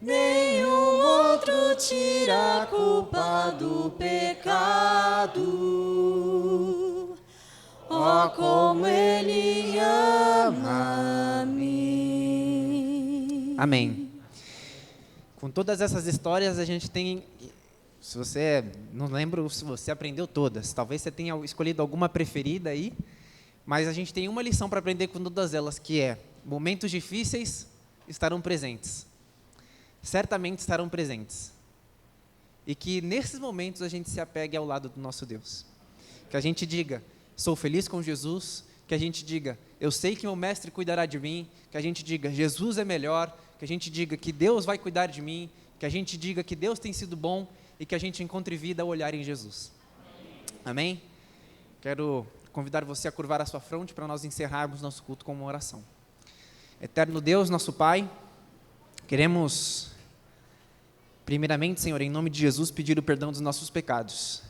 Nenhum outro tira a culpa do pecado. Oh, como ele ama-me. Amém. Com todas essas histórias, a gente tem, se você, não lembro se você aprendeu todas, talvez você tenha escolhido alguma preferida aí, mas a gente tem uma lição para aprender com todas elas, que é, momentos difíceis estarão presentes, certamente estarão presentes, e que nesses momentos a gente se apegue ao lado do nosso Deus, que a gente diga, sou feliz com Jesus, que a gente diga, eu sei que meu mestre cuidará de mim, que a gente diga, Jesus é melhor, que a gente diga que Deus vai cuidar de mim, que a gente diga que Deus tem sido bom e que a gente encontre vida ao olhar em Jesus. Amém? Quero convidar você a curvar a sua fronte para nós encerrarmos nosso culto com uma oração. Eterno Deus, nosso Pai, queremos, primeiramente, Senhor, em nome de Jesus, pedir o perdão dos nossos pecados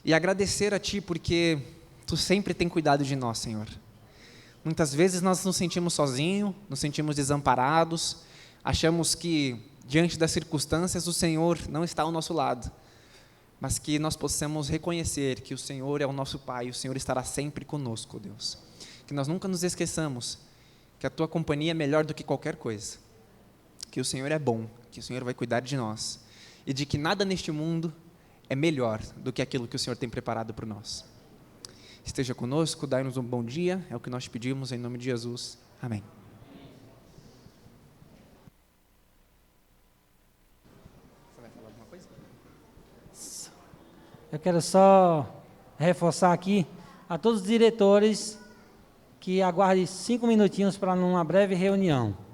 e agradecer a Ti porque Tu sempre tem cuidado de nós, Senhor. Muitas vezes nós nos sentimos sozinhos, nos sentimos desamparados, achamos que, diante das circunstâncias, o Senhor não está ao nosso lado, mas que nós possamos reconhecer que o Senhor é o nosso Pai, e o Senhor estará sempre conosco, Deus. Que nós nunca nos esqueçamos que a Tua companhia é melhor do que qualquer coisa, que o Senhor é bom, que o Senhor vai cuidar de nós, e de que nada neste mundo é melhor do que aquilo que o Senhor tem preparado para nós. Esteja conosco, dai-nos um bom dia, é o que nós te pedimos em nome de Jesus. Amém. Você vai falar alguma coisa? Eu quero só reforçar aqui a todos os diretores que aguardem 5 minutinhos para uma breve reunião.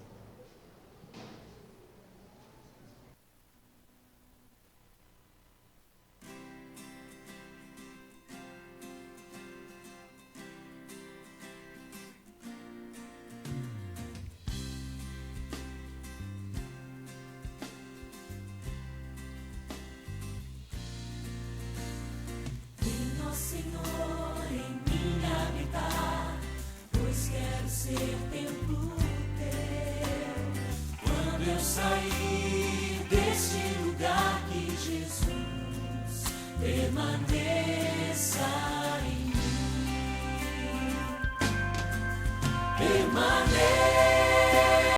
Senhor, em mim habitar, pois quero ser templo teu. Quando eu sair deste lugar, que Jesus permaneça.